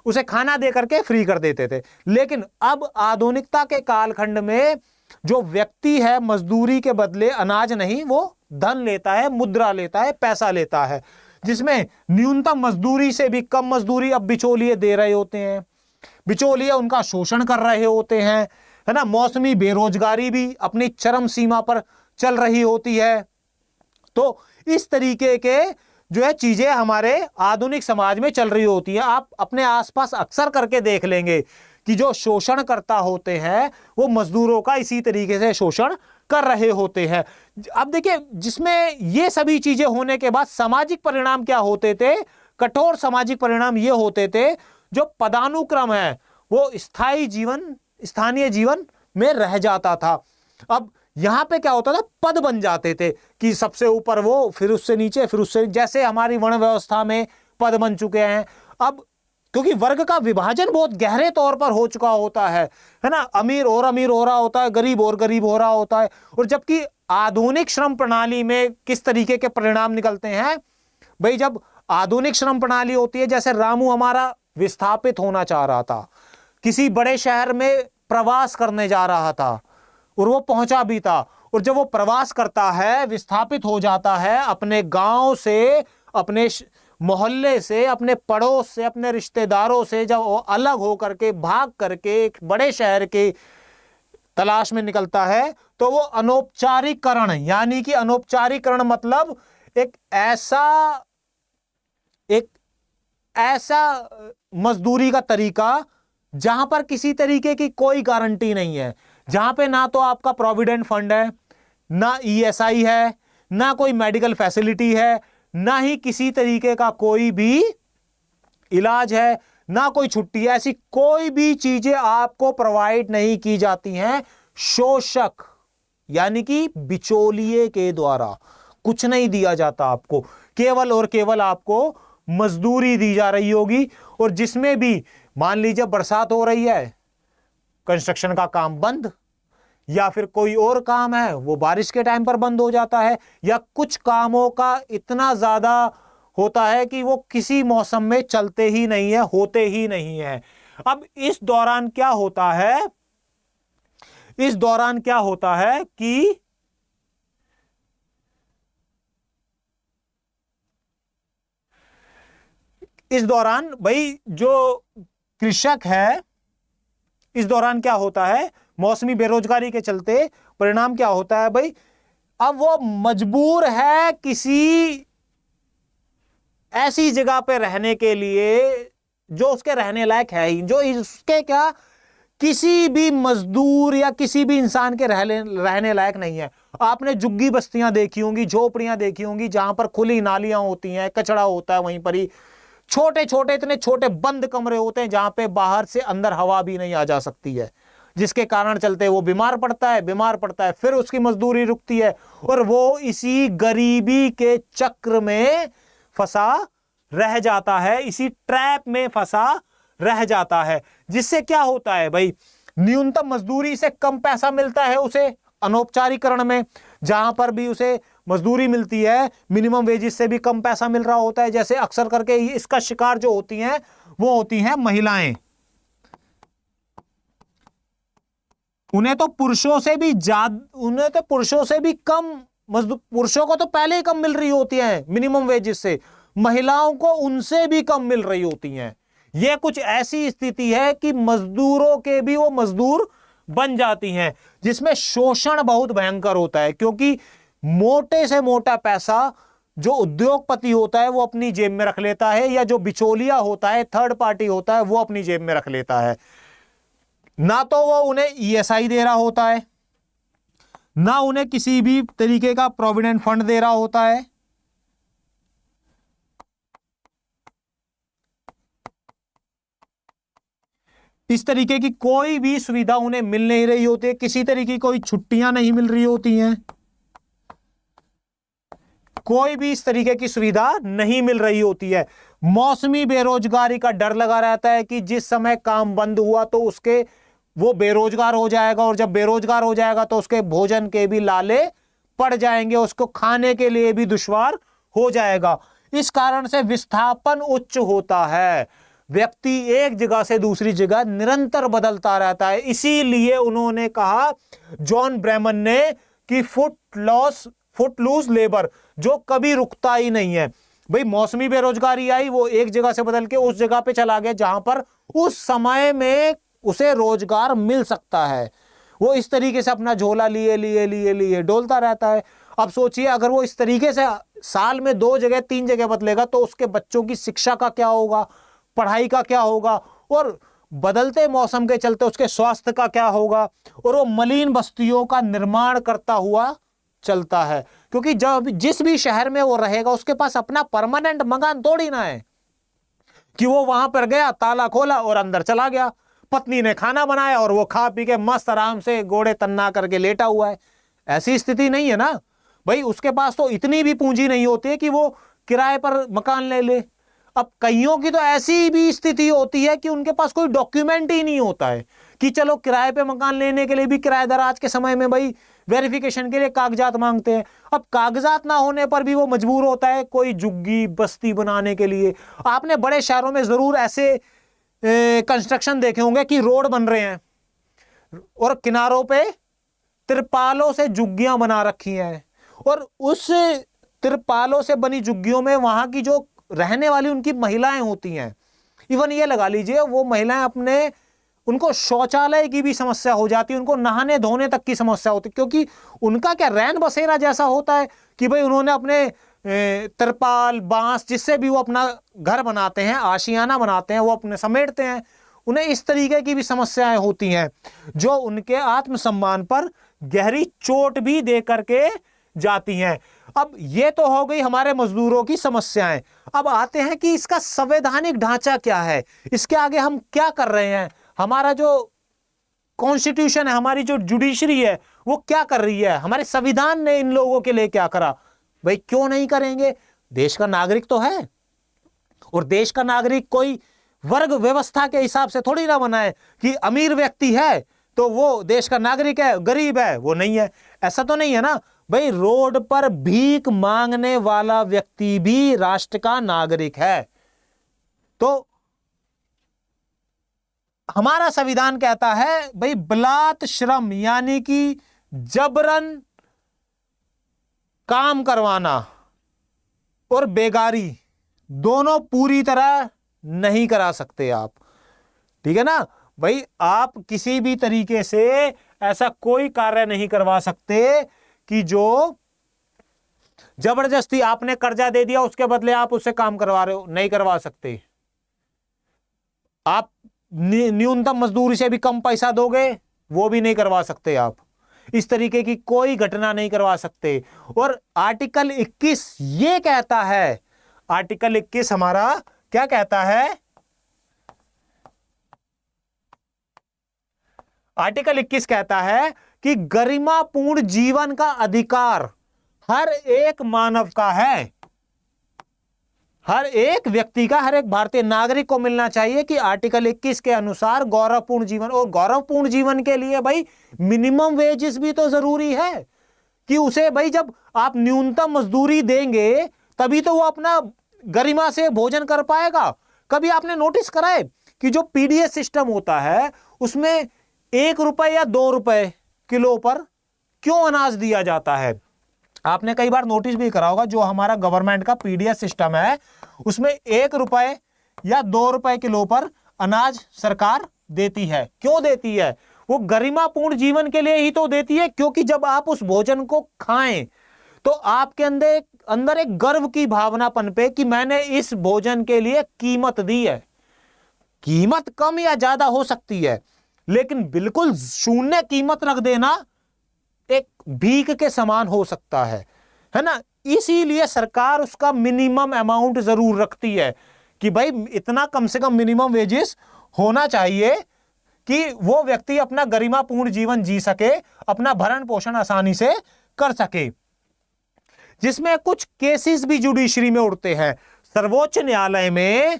उसे खाना दे करके फ्री कर देते थे। लेकिन अब आधुनिकता के कालखंड में जो व्यक्ति है मजदूरी के बदले अनाज नहीं, वो धन लेता है, मुद्रा लेता है, पैसा लेता है, जिसमें न्यूनतम मजदूरी से भी कम मजदूरी अब बिचौलिए दे रहे होते हैं, बिचौलिए उनका शोषण कर रहे होते हैं, है ना। मौसमी बेरोजगारी भी अपनी चरम सीमा पर चल रही होती है। तो इस तरीके के जो है चीजें हमारे आधुनिक समाज में चल रही होती है। आप अपने आसपास अक्सर करके देख लेंगे कि जो शोषण करता होते हैं वो मजदूरों का इसी तरीके से शोषण कर रहे होते हैं। अब देखिए, जिसमें ये सभी चीजें होने के बाद सामाजिक परिणाम क्या होते थे? कठोर सामाजिक परिणाम ये होते थे, जो पदानुक्रम है वो स्थानीय जीवन में रह जाता था। अब यहां पे क्या होता था, पद बन जाते थे कि सबसे ऊपर वो, फिर उससे नीचे, फिर उससे, जैसे हमारी वर्ण व्यवस्था में पद बन चुके हैं। अब क्योंकि वर्ग का विभाजन बहुत गहरे तौर पर हो चुका होता है ना, अमीर और अमीर हो रहा होता है, गरीब और गरीब हो रहा होता है। और जबकि आधुनिक श्रम प्रणाली में किस तरीके के परिणाम निकलते हैं भाई, जब आधुनिक श्रम प्रणाली होती है, जैसे रामू हमारा विस्थापित होना चाह रहा था, किसी बड़े शहर में प्रवास करने जा रहा था और वो पहुंचा भी था, और जब वो प्रवास करता है, विस्थापित हो जाता है अपने गांव से, अपने मोहल्ले से, अपने पड़ोस से, अपने रिश्तेदारों से, जब वो अलग होकर के भाग करके एक बड़े शहर के तलाश में निकलता है, तो वो अनौपचारिकरण, यानी कि अनौपचारिकरण मतलब एक ऐसा मजदूरी का तरीका जहां पर किसी तरीके की कोई गारंटी नहीं है, जहां पे ना तो आपका प्रोविडेंट फंड है, ना ईएसआई है, ना कोई मेडिकल फैसिलिटी है, ना ही किसी तरीके का कोई भी इलाज है, ना कोई छुट्टी है, ऐसी कोई भी चीजें आपको प्रोवाइड नहीं की जाती हैं। शोषक यानी कि बिचौलिए के द्वारा कुछ नहीं दिया जाता आपको, केवल और केवल आपको मजदूरी दी जा रही होगी। और जिसमें भी मान लीजिए बरसात हो रही है, कंस्ट्रक्शन का काम बंद, या फिर कोई और काम है वो बारिश के टाइम पर बंद हो जाता है, या कुछ कामों का इतना ज्यादा होता है कि वो किसी मौसम में चलते ही नहीं है, होते ही नहीं है। अब इस दौरान क्या होता है, इस दौरान क्या होता है कि इस दौरान भाई जो कृषक है, इस दौरान क्या होता है, मौसमी बेरोजगारी के चलते परिणाम क्या होता है भाई, अब वो मजबूर है किसी ऐसी जगह पे रहने के लिए जो उसके रहने लायक है ही, जो इसके क्या किसी भी मजदूर या किसी भी इंसान के रहने लायक नहीं है। आपने झुग्गी बस्तियां देखी होंगी, झोपड़ियां देखी होंगी, जहां पर खुली नालियां होती हैं, कचरा होता है, वहीं पर ही छोटे छोटे इतने छोटे बंद कमरे होते हैं जहां पे बाहर से अंदर हवा भी नहीं आ जा सकती है, जिसके कारण चलते वो बीमार पड़ता है, फिर उसकी मजदूरी रुकती है और वो इसी गरीबी के चक्र में फंसा रह जाता है, इसी ट्रैप में फंसा रह जाता है। जिससे क्या होता है भाई, न्यूनतम मजदूरी से कम पैसा मिलता है उसे अनौपचारिकरण में, जहां पर भी उसे मजदूरी मिलती है मिनिमम वेजेस से भी कम पैसा मिल रहा होता है। जैसे अक्सर करके इसका शिकार जो होती हैं वो होती हैं महिलाएं। उन्हें तो पुरुषों से भी कम मजदूर, पुरुषों को तो पहले ही कम मिल रही होती है मिनिमम वेजेस से, महिलाओं को उनसे भी कम मिल रही होती हैं। यह कुछ ऐसी स्थिति है कि मजदूरों के भी वो मजदूर बन जाती हैं, जिसमें शोषण बहुत भयंकर होता है, क्योंकि मोटे से मोटा पैसा जो उद्योगपति होता है वो अपनी जेब में रख लेता है, या जो बिचौलिया होता है, थर्ड पार्टी होता है, वो अपनी जेब में रख लेता है। ना तो वो उन्हें ईएसआई दे रहा होता है, ना उन्हें किसी भी तरीके का प्रोविडेंट फंड दे रहा होता है। इस तरीके की कोई भी सुविधा उन्हें मिल नहीं रही होती है, किसी तरीके की कोई छुट्टियां नहीं मिल रही होती हैं, कोई भी इस तरीके की सुविधा नहीं मिल रही होती है। मौसमी बेरोजगारी का डर लगा रहता है कि जिस समय काम बंद हुआ तो वो बेरोजगार हो जाएगा, और जब बेरोजगार हो जाएगा तो उसके भोजन के भी लाले पड़ जाएंगे, उसको खाने के लिए भी दुश्वार हो जाएगा। इस कारण से विस्थापन उच्च होता है, व्यक्ति एक जगह से दूसरी जगह निरंतर बदलता रहता है। इसीलिए उन्होंने कहा, जॉन ब्रेमन ने, कि फुट लूज लेबर, जो कभी रुकता ही नहीं है। भाई मौसमी बेरोजगारी आई, वो एक जगह से बदल के उस जगह पे चला गया जहां पर उस समय में उसे रोजगार मिल सकता है। वो इस तरीके से अपना झोला लिए लिए लिए लिए डोलता रहता है। अब सोचिए, अगर वो इस तरीके से साल में 2 जगह 3 जगह बदलेगा तो उसके बच्चों की शिक्षा का क्या होगा, पढ़ाई का क्या होगा, और बदलते मौसम के चलते उसके स्वास्थ्य का क्या होगा, और वो मलिन बस्तियों का निर्माण करता हुआ चलता है। क्योंकि जब जिस भी शहर में वो रहेगा उसके पास अपना परमानेंट मकान थोड़ी ना है कि वो वहां पर गया, ताला खोला और अंदर चला गया, पत्नी ने खाना बनाया और वो खा पी के मस्त आराम से घोड़े तन्ना करके लेटा हुआ है। ऐसी स्थिति नहीं है ना भाई। उसके पास तो इतनी भी पूंजी नहीं होती है कि वो किराए पर मकान ले ले। अब कईयों की तो ऐसी भी स्थिति होती है कि उनके पास कोई डॉक्यूमेंट ही नहीं होता है कि चलो किराए पे मकान लेने के लिए भी किराएदार आज के समय में भाई वेरिफिकेशन के लिए कागजात मांगते हैं। अब कागजात ना होने पर भी वो मजबूर होता है कोई झुग्गी बस्ती बनाने के लिए। आपने बड़े शहरों में जरूर ऐसे कंस्ट्रक्शन देखे होंगे कि रोड बन रहे हैं और किनारों पे तिरपालों से झुग्गियां बना रखी हैं, और उस तिरपालों से बनी झुग्गियों में वहां की जो रहने वाली उनकी महिलाएं होती हैं, इवन ये लगा लीजिए वो महिलाएं उनको शौचालय की भी समस्या हो जाती है, उनको नहाने धोने तक की समस्या होती है, क्योंकि उनका क्या रैन बसेरा जैसा होता है कि भाई उन्होंने अपने तिरपाल बांस जिससे भी वो अपना घर बनाते हैं, आशियाना बनाते हैं, वो अपने समेटते हैं। उन्हें इस तरीके की भी समस्याएं होती हैं जो उनके आत्मसम्मान पर गहरी चोट भी दे करके जाती हैं। अब ये तो हो गई हमारे मजदूरों की समस्याएं। अब आते हैं कि इसका संवैधानिक ढांचा क्या है, इसके आगे हम क्या कर रहे हैं, हमारा जो कॉन्स्टिट्यूशन है, हमारी जो जुडिशरी है वो क्या कर रही है, हमारे संविधान ने इन लोगों के लिए क्या करा। भाई क्यों नहीं करेंगे, देश का नागरिक तो है, और देश का नागरिक कोई वर्ग व्यवस्था के हिसाब से थोड़ी ना बना है कि अमीर व्यक्ति है तो वो देश का नागरिक है, गरीब है वो नहीं है, ऐसा तो नहीं है ना भाई। रोड पर भीख मांगने वाला व्यक्ति भी राष्ट्र का नागरिक है। तो हमारा संविधान कहता है भाई बलात् श्रम यानी कि जबरन काम करवाना और बेगारी दोनों पूरी तरह नहीं करा सकते आप, ठीक है ना भाई। आप किसी भी तरीके से ऐसा कोई कार्य नहीं करवा सकते कि जो जबरदस्ती आपने कर्जा दे दिया, उसके बदले आप उससे काम करवा रहे हो, नहीं करवा सकते। आप न्यूनतम मजदूरी से भी कम पैसा दोगे, वो भी नहीं करवा सकते आप। इस तरीके की कोई घटना नहीं करवा सकते। और आर्टिकल 21 ये कहता है, आर्टिकल 21 हमारा क्या कहता है? आर्टिकल 21 कहता है कि गरिमापूर्ण जीवन का अधिकार हर एक मानव का है, हर एक व्यक्ति का, हर एक भारतीय नागरिक को मिलना चाहिए। कि आर्टिकल 21 के अनुसार गौरवपूर्ण जीवन, और गौरवपूर्ण जीवन के लिए भाई मिनिमम वेजेस भी तो जरूरी है कि उसे भाई जब आप न्यूनतम मजदूरी देंगे तभी तो वो अपना गरिमा से भोजन कर पाएगा। कभी आपने नोटिस करा है कि जो पीडीएस सिस्टम होता है उसमें 1 रुपए या 2 रुपए किलो पर क्यों अनाज दिया जाता है? आपने कई बार नोटिस भी करा होगा, जो हमारा गवर्नमेंट का पीडीएस सिस्टम है उसमें 1 रुपए या 2 रुपए किलो पर अनाज सरकार देती है। क्यों देती है? वो गरिमापूर्ण जीवन के लिए ही तो देती है, क्योंकि जब आप उस भोजन को खाएं तो आपके अंदर एक गर्व की भावना पनपे कि मैंने इस भोजन के लिए कीमत दी है। कीमत कम या ज्यादा हो सकती है, लेकिन बिल्कुल शून्य कीमत रख देना एक भीख के समान हो सकता है ना। इसीलिए सरकार उसका मिनिमम अमाउंट जरूर रखती है कि भाई इतना कम से कम मिनिमम वेजेस होना चाहिए कि वो व्यक्ति अपना गरिमापूर्ण जीवन जी सके, अपना भरण पोषण आसानी से कर सके। जिसमें कुछ केसेस भी जुडिशरी में उठते हैं। सर्वोच्च न्यायालय में,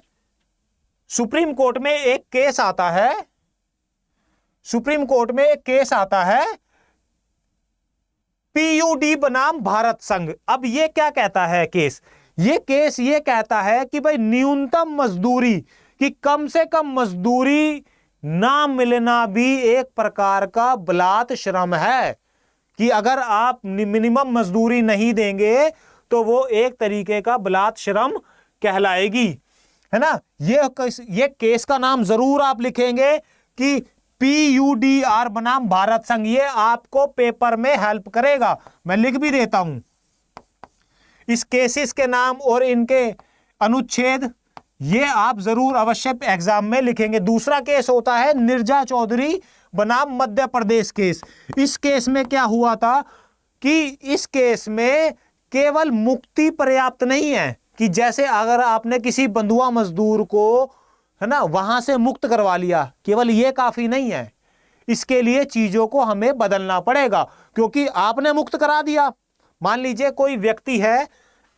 सुप्रीम कोर्ट में एक केस आता है, सुप्रीम कोर्ट में एक केस आता है पीयूडी बनाम भारत संघ। अब ये क्या कहता है केस? ये केस ये कहता है कि भाई न्यूनतम मजदूरी की कम से कम मजदूरी ना मिलना भी एक प्रकार का बलात् श्रम है, कि अगर आप मिनिमम मजदूरी नहीं देंगे तो वो एक तरीके का बलात् श्रम कहलाएगी, है ना। ये केस का नाम जरूर आप लिखेंगे कि PUDR बनाम भारत संघ। ये आपको पेपर में हेल्प करेगा, मैं लिख भी देता हूं इस केसेस के नाम और इनके अनुच्छेद, ये आप जरूर अवश्य एग्जाम में लिखेंगे। दूसरा केस होता है निर्जा चौधरी बनाम मध्य प्रदेश केस। इस केस में क्या हुआ था कि इस केस में केवल मुक्ति पर्याप्त नहीं है, कि जैसे अगर आपने किसी बंधुआ मजदूर को, है ना, वहां से मुक्त करवा लिया, केवल ये काफी नहीं है। इसके लिए चीजों को हमें बदलना पड़ेगा, क्योंकि आपने मुक्त करा दिया। मान लीजिए कोई व्यक्ति है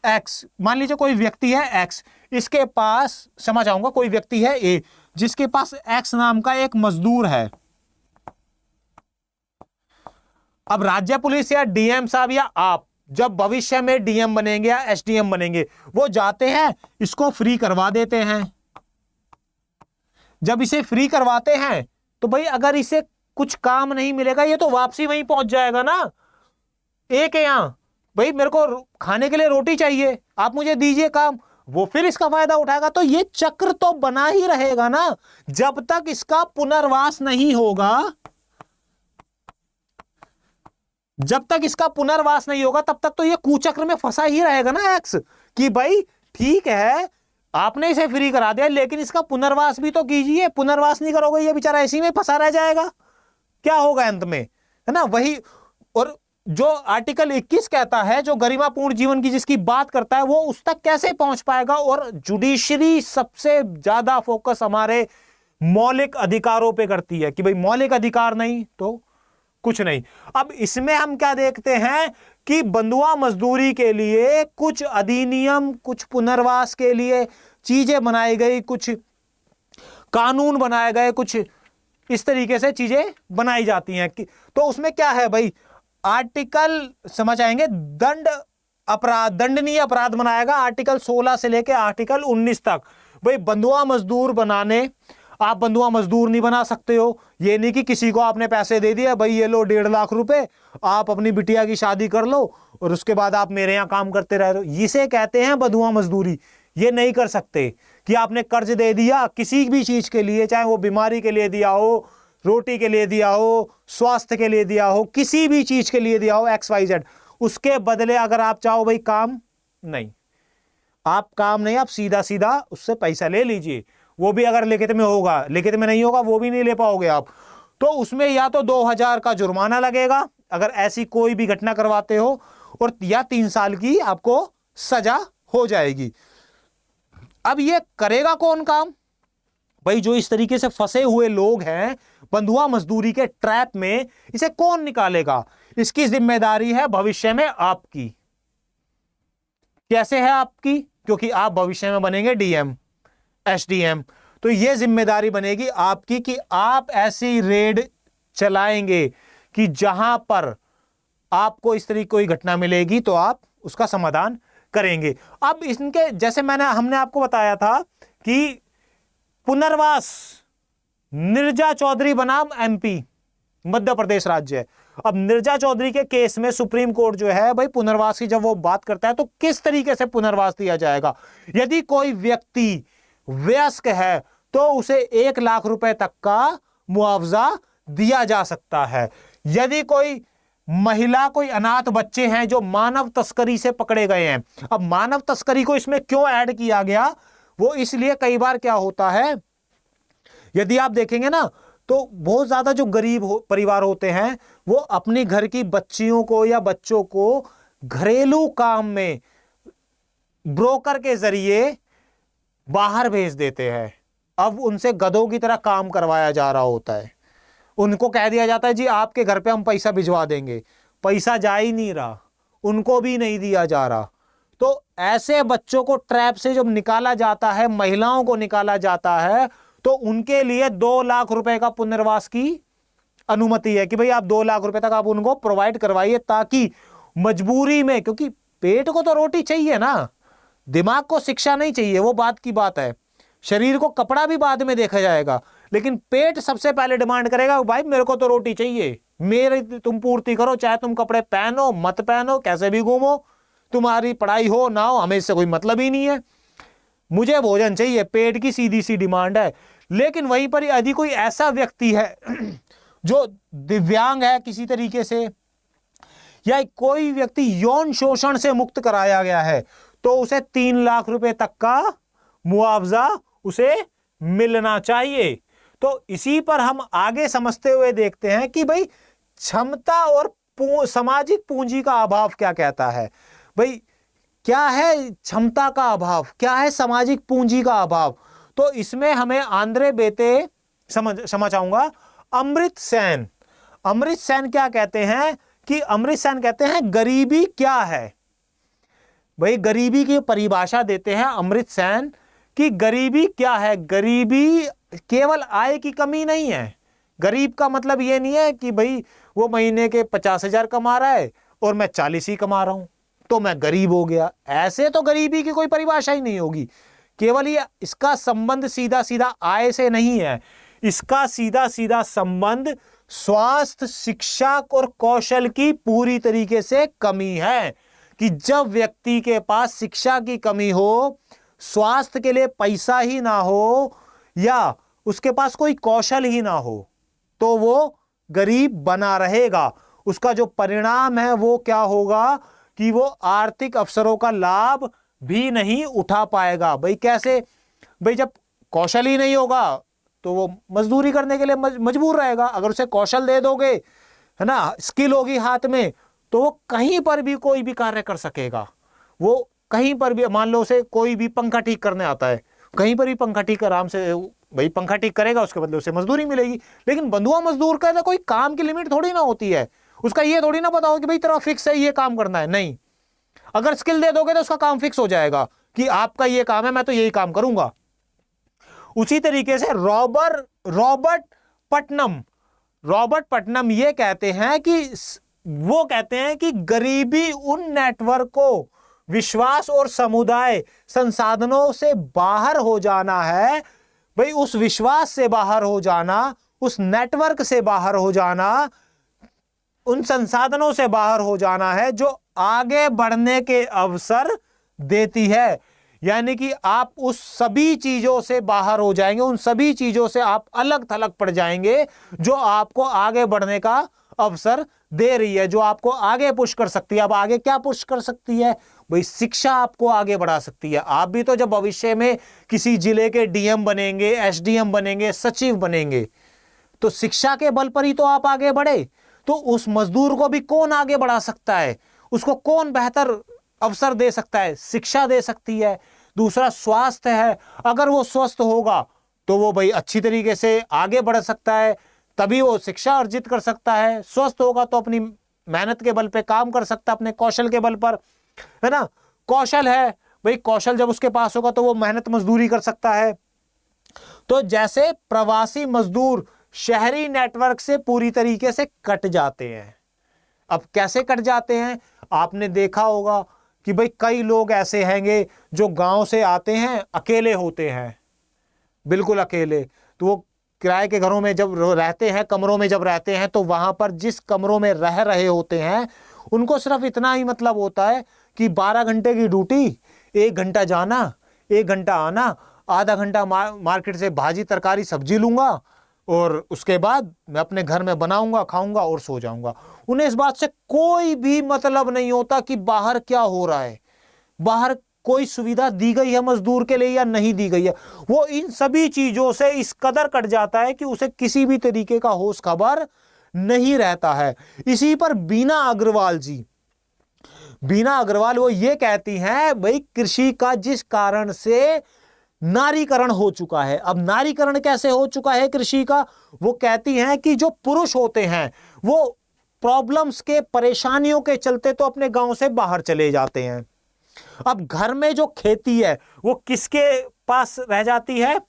एक्स, मान लीजिए कोई व्यक्ति है एक्स, इसके पास, समझ आऊंगा, कोई व्यक्ति है ए जिसके पास एक्स नाम का एक मजदूर है। अब राज्य पुलिस या डीएम साहब या आप जब भविष्य में डीएम बनेंगे या एसडीएम बनेंगे, वो जाते हैं इसको फ्री करवा देते हैं। जब इसे फ्री करवाते हैं तो भाई अगर इसे कुछ काम नहीं मिलेगा, ये तो वापसी वहीं पहुंच जाएगा ना। एक है यहां, भाई मेरे को खाने के लिए रोटी चाहिए, आप मुझे दीजिए काम, वो फिर इसका फायदा उठाएगा। तो ये चक्र तो बना ही रहेगा ना, जब तक इसका पुनर्वास नहीं होगा। जब तक इसका पुनर्वास नहीं होगा तब तक तो ये कुचक्र में फंसा ही रहेगा ना एक्स, कि भाई ठीक है आपने इसे फ्री करा दिया, लेकिन इसका पुनर्वास भी तो कीजिए। पुनर्वास नहीं करोगे ये बेचारा ऐसी में फंसा रह जाएगा, क्या होगा अंत में, है ना। वही, और जो आर्टिकल 21 कहता है, जो गरिमापूर्ण जीवन की जिसकी बात करता है, वो उस तक कैसे पहुंच पाएगा। और जुडिशरी सबसे ज्यादा फोकस हमारे मौलिक अधिकारों पे करती है कि भाई मौलिक अधिकार नहीं तो कुछ नहीं। अब इसमें हम क्या देखते हैं कि बंधुआ मजदूरी के लिए कुछ अधिनियम, कुछ पुनर्वास के लिए चीजें बनाई गई, कुछ कानून बनाए गए, कुछ इस तरीके से चीजें बनाई जाती हैं। तो उसमें क्या है भाई, आर्टिकल समझ आएंगे, दंडनीय अपराध बनाएगा आर्टिकल 16 से लेकर आर्टिकल 19 तक। भाई बंधुआ मजदूर बनाने, आप बंधुआ मजदूर नहीं बना सकते हो। ये नहीं कि किसी को आपने पैसे दे दिया, भाई ये लो 1.5 लाख रुपए, आप अपनी बिटिया की शादी कर लो और उसके बाद आप मेरे यहाँ काम करते रह रहे हो, इसे कहते हैं बंधुआ मजदूरी। ये नहीं कर सकते कि आपने कर्ज दे दिया किसी भी चीज के लिए, चाहे वो बीमारी के लिए दिया हो, रोटी के लिए दिया हो, स्वास्थ्य के लिए दिया हो, किसी भी चीज के लिए दिया हो, XYZ, उसके बदले अगर आप चाहो भाई काम नहीं, आप काम नहीं, आप सीधा सीधा उससे पैसा ले लीजिए। वो भी अगर लिखित में होगा, लिखित में नहीं होगा वो भी नहीं ले पाओगे आप। तो उसमें या तो 2000 का जुर्माना लगेगा अगर ऐसी कोई भी घटना करवाते हो, और या 3 साल की आपको सजा हो जाएगी। अब ये करेगा कौन काम भाई? जो इस तरीके से फंसे हुए लोग हैं बंधुआ मजदूरी के ट्रैप में, इसे कौन निकालेगा? इसकी जिम्मेदारी है भविष्य में आपकी। कैसे है आपकी? क्योंकि आप भविष्य में बनेंगे डीएम, एसडीएम, तो यह जिम्मेदारी बनेगी आपकी कि आप ऐसी रेड चलाएंगे कि जहां पर आपको इस तरीके कोई घटना मिलेगी तो आप उसका समाधान करेंगे। अब इनके जैसे हमने आपको बताया था कि पुनर्वास, नीरजा चौधरी बनाम एमपी, मध्य प्रदेश राज्य है। अब नीरजा चौधरी के केस में सुप्रीम कोर्ट जो है भाई पुनर्वास की जब वो बात करता है तो किस तरीके से पुनर्वास दिया जाएगा? यदि कोई व्यक्ति वयस्क है तो उसे 1 लाख रुपए तक का मुआवजा दिया जा सकता है। यदि कोई महिला, कोई अनाथ बच्चे हैं जो मानव तस्करी से पकड़े गए हैं, अब मानव तस्करी को इसमें क्यों ऐड किया गया? वो इसलिए कई बार क्या होता है, यदि आप देखेंगे ना तो बहुत ज्यादा जो गरीब परिवार होते हैं वो अपने घर की बच्चियों को या बच्चों को घरेलू काम में ब्रोकर के जरिए बाहर भेज देते हैं। अब उनसे गधों की तरह काम करवाया जा रहा होता है। उनको कह दिया जाता है जी आपके घर पे हम पैसा भिजवा देंगे, पैसा जा ही नहीं रहा, उनको भी नहीं दिया जा रहा। तो ऐसे बच्चों को ट्रैप से जब निकाला जाता है, महिलाओं को निकाला जाता है, तो उनके लिए 2 लाख रुपए का पुनर्वास की अनुमति है कि भाई आप 2 लाख रुपए तक आप उनको प्रोवाइड करवाइए, ताकि मजबूरी में, क्योंकि पेट को तो रोटी चाहिए ना, दिमाग को शिक्षा नहीं चाहिए, वो बात की बात है। शरीर को कपड़ा भी बाद में देखा जाएगा, लेकिन पेट सबसे पहले डिमांड करेगा भाई मेरे को तो रोटी चाहिए, मेरी तुम पूर्ति करो, चाहे तुम कपड़े पहनो मत पहनो, कैसे भी घूमो, तुम्हारी पढ़ाई हो ना हो हमें इससे कोई मतलब ही नहीं है, मुझे भोजन चाहिए। पेट की सीधी सी डिमांड है। लेकिन वहीं पर यदि कोई ऐसा व्यक्ति है जो दिव्यांग है किसी तरीके से, या कोई व्यक्ति यौन शोषण से मुक्त कराया गया है, तो उसे 3 लाख रुपए तक का मुआवजा उसे मिलना चाहिए। तो इसी पर हम आगे समझते हुए देखते हैं कि भाई क्षमता और सामाजिक पूंजी का अभाव क्या कहता है। भाई क्या है क्षमता का अभाव, क्या है सामाजिक पूंजी का अभाव? तो इसमें हमें आंद्रे बेते समझ आऊंगा। अमृत सेन क्या कहते हैं कि अमृत सेन कहते हैं गरीबी क्या है। भाई गरीबी की परिभाषा देते हैं अमृत सेन कि गरीबी क्या है। गरीबी केवल आय की कमी नहीं है। गरीब का मतलब यह नहीं है कि भाई वो महीने के 50,000 कमा रहा है और मैं 40 ही कमा रहा हूं तो मैं गरीब हो गया। ऐसे तो गरीबी की कोई परिभाषा ही नहीं होगी। केवल ये इसका संबंध सीधा सीधा आय से नहीं है, इसका सीधा सीधा संबंध स्वास्थ्य, शिक्षा और कौशल की पूरी तरीके से कमी है। कि जब व्यक्ति के पास शिक्षा की कमी हो, स्वास्थ्य के लिए पैसा ही ना हो, या उसके पास कोई कौशल ही ना हो, तो वो गरीब बना रहेगा। उसका जो परिणाम है वो क्या होगा कि वो आर्थिक अवसरों का लाभ भी नहीं उठा पाएगा। भाई कैसे? भाई जब कौशल ही नहीं होगा तो वो मजदूरी करने के लिए मजबूर रहेगा। अगर उसे कौशल दे दोगे, है ना, स्किल होगी हाथ में, तो वो कहीं पर भी कोई भी कार्य कर सकेगा। वो कहीं पर भी, मान लो उसे कोई भी पंखा ठीक करने आता है, कहीं पर भी पंखा ठीक आराम से भाई पंखा ठीक करेगा, उसके बदले उसे मजदूरी मिलेगी। लेकिन बंधुआ मजदूर का कोई काम की लिमिट थोड़ी ना होती है। उसका ये थोड़ी ना पता हो कि भाई तेरा फिक्स है ये काम करना है, नहीं। अगर स्किल दे दोगे तो उसका काम फिक्स हो जाएगा कि आपका ये काम है, मैं तो यही काम करूंगा। उसी तरीके से रॉबर्ट पटनम ये कहते हैं कि वो कहते हैं कि गरीबी उन नेटवर्क को विश्वास और समुदाय संसाधनों से बाहर हो जाना है। भाई उस विश्वास से बाहर हो जाना, उस नेटवर्क से बाहर हो जाना, उन संसाधनों से बाहर हो जाना है जो आगे बढ़ने के अवसर देती है। यानी कि आप उस सभी चीजों से बाहर हो जाएंगे, उन सभी चीजों से आप अलग थलग पड़ जाएंगे जो आपको आगे बढ़ने का अवसर दे रही है जो आपको आगे पुश कर सकती है। अब आगे क्या पुश कर सकती है भाई? शिक्षा आपको आगे बढ़ा सकती है। आप भी तो जब भविष्य में किसी जिले के डीएम बनेंगे, एसडीएम बनेंगे, सचिव बनेंगे, तो शिक्षा के बल पर ही तो आप आगे बढ़े। तो उस मजदूर को भी कौन आगे बढ़ा सकता है? उसको कौन बेहतर अवसर दे सकता है? शिक्षा दे सकती है। दूसरा स्वास्थ्य है, अगर वो स्वस्थ होगा तो वो भाई अच्छी तरीके से आगे बढ़ सकता है, तभी वो शिक्षा अर्जित कर सकता है। स्वस्थ होगा तो अपनी मेहनत के बल पे काम कर सकता है, अपने कौशल के बल पर, है ना। कौशल है भाई, कौशल जब उसके पास होगा तो वो मेहनत मजदूरी कर सकता है। तो जैसे प्रवासी मजदूर शहरी नेटवर्क से पूरी तरीके से कट जाते हैं। अब कैसे कट जाते हैं? आपने देखा होगा कि भाई कई लोग ऐसे हैंगे जो गांव से आते हैं, अकेले होते हैं, बिल्कुल अकेले। तो वो किराए के घरों में जब रहते हैं, कमरों में जब रहते हैं, तो वहां पर जिस कमरों में रह रहे होते हैं उनको सिर्फ इतना ही मतलब होता है कि 12 घंटे की ड्यूटी, 1 घंटा जाना, 1 घंटा आना, आधा घंटा मार्केट से भाजी तरकारी सब्जी लूंगा और उसके बाद मैं अपने घर में बनाऊंगा, खाऊंगा और सो जाऊंगा। उन्हें इस बात से कोई भी मतलब नहीं होता कि बाहर क्या हो रहा है, बाहर कोई सुविधा दी गई है मजदूर के लिए या नहीं दी गई है। वो इन सभी चीजों से इस कदर कट जाता है कि उसे किसी भी तरीके का होश खबर नहीं रहता है। इसी पर बीना अग्रवाल जी, बीना अग्रवाल वो ये कहती हैं भाई कृषि का जिस कारण से नारीकरण हो चुका है। अब नारीकरण कैसे हो चुका है कृषि का? वो कहती हैं कि जो पुरुष होते हैं वो प्रॉब्लम्स के, परेशानियों के चलते तो अपने गांव से बाहर चले जाते हैं। अब घर में जो खेती है वो किसके पास रह जाती है?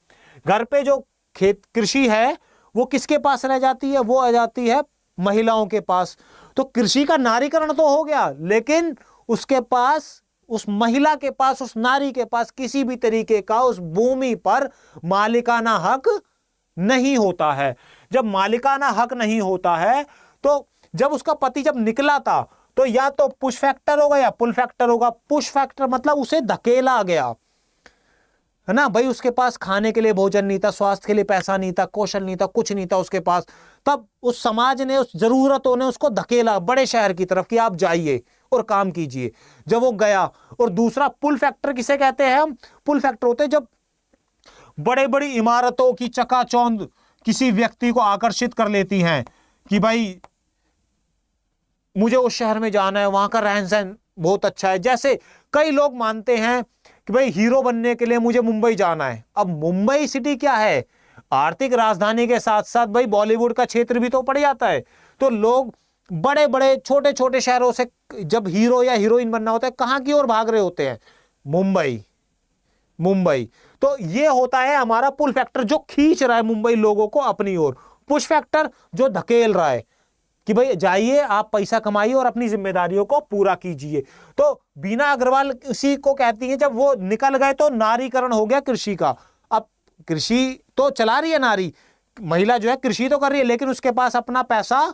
घर पे जो कृषि है वो किसके पास रह जाती है? वो आ जाती है महिलाओं के पास। तो कृषि का नारीकरण तो हो गया, लेकिन उसके पास, उस महिला के पास, उस नारी के पास किसी भी तरीके का उस भूमि पर मालिकाना हक नहीं होता है। जब मालिकाना हक नहीं होता है तो जब उसका पति जब निकला था तो या तो पुश फैक्टर होगा या पुल फैक्टर होगा। पुश फैक्टर मतलब उसे धकेला गया, है ना भाई। उसके पास खाने के लिए भोजन नहीं था, स्वास्थ्य के लिए पैसा नहीं था, कौशल नहीं था, कुछ नहीं था उसके पास। तब उस समाज ने, उस जरूरतों ने उसको धकेला बड़े शहर की तरफ कि आप जाइए और काम कीजिए। जब वो गया। और दूसरा पुल फैक्टर किसे कहते हैं हम? पुल फैक्टर होते हैं जब बड़े बड़ी इमारतों की चकाचौंध किसी व्यक्ति को आकर्षित कर लेती हैं कि भाई मुझे उस शहर में जाना है, वहां का रहन सहन बहुत अच्छा है। जैसे कई लोग मानते हैं कि भाई हीरो बनने के लिए मुझे मुंबई जाना है। अब मुंबई सिटी क्या है? आर्थिक राजधानी के साथ साथ भाई बॉलीवुड का क्षेत्र भी तो पड़ जाता है। तो लोग बड़े बड़े छोटे छोटे शहरों से जब हीरो या हीरोइन बनना होता है, कहां की ओर भाग रहे होते हैं? मुंबई, मुंबई। तो ये होता है हमारा पुल फैक्टर जो खींच रहा है मुंबई लोगों को अपनी ओर। पुश फैक्टर जो धकेल रहा है कि भाई जाइए, आप पैसा कमाइए और अपनी जिम्मेदारियों को पूरा कीजिए। तो बीना अग्रवाल इसी को कहती है, जब वो निकल गए तो नारीकरण हो गया कृषि का। अब कृषि तो चला रही है नारी, महिला जो है कृषि तो कर रही है, लेकिन उसके पास अपना पैसा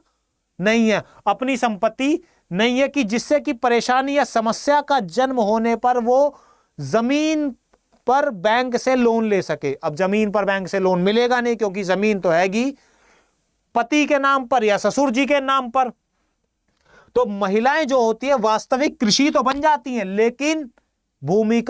नहीं है, अपनी संपत्ति नहीं है कि जिससे कि परेशानी या समस्या का जन्म होने पर वो जमीन पर बैंक से लोन ले सके। अब जमीन पर बैंक से लोन मिलेगा नहीं, क्योंकि जमीन तो हैगी पति के नाम पर या ससुर जी के नाम पर। तो महिलाएं जो होती है वास्तविक कृषि तो बन जाती हैं, लेकिन भूमि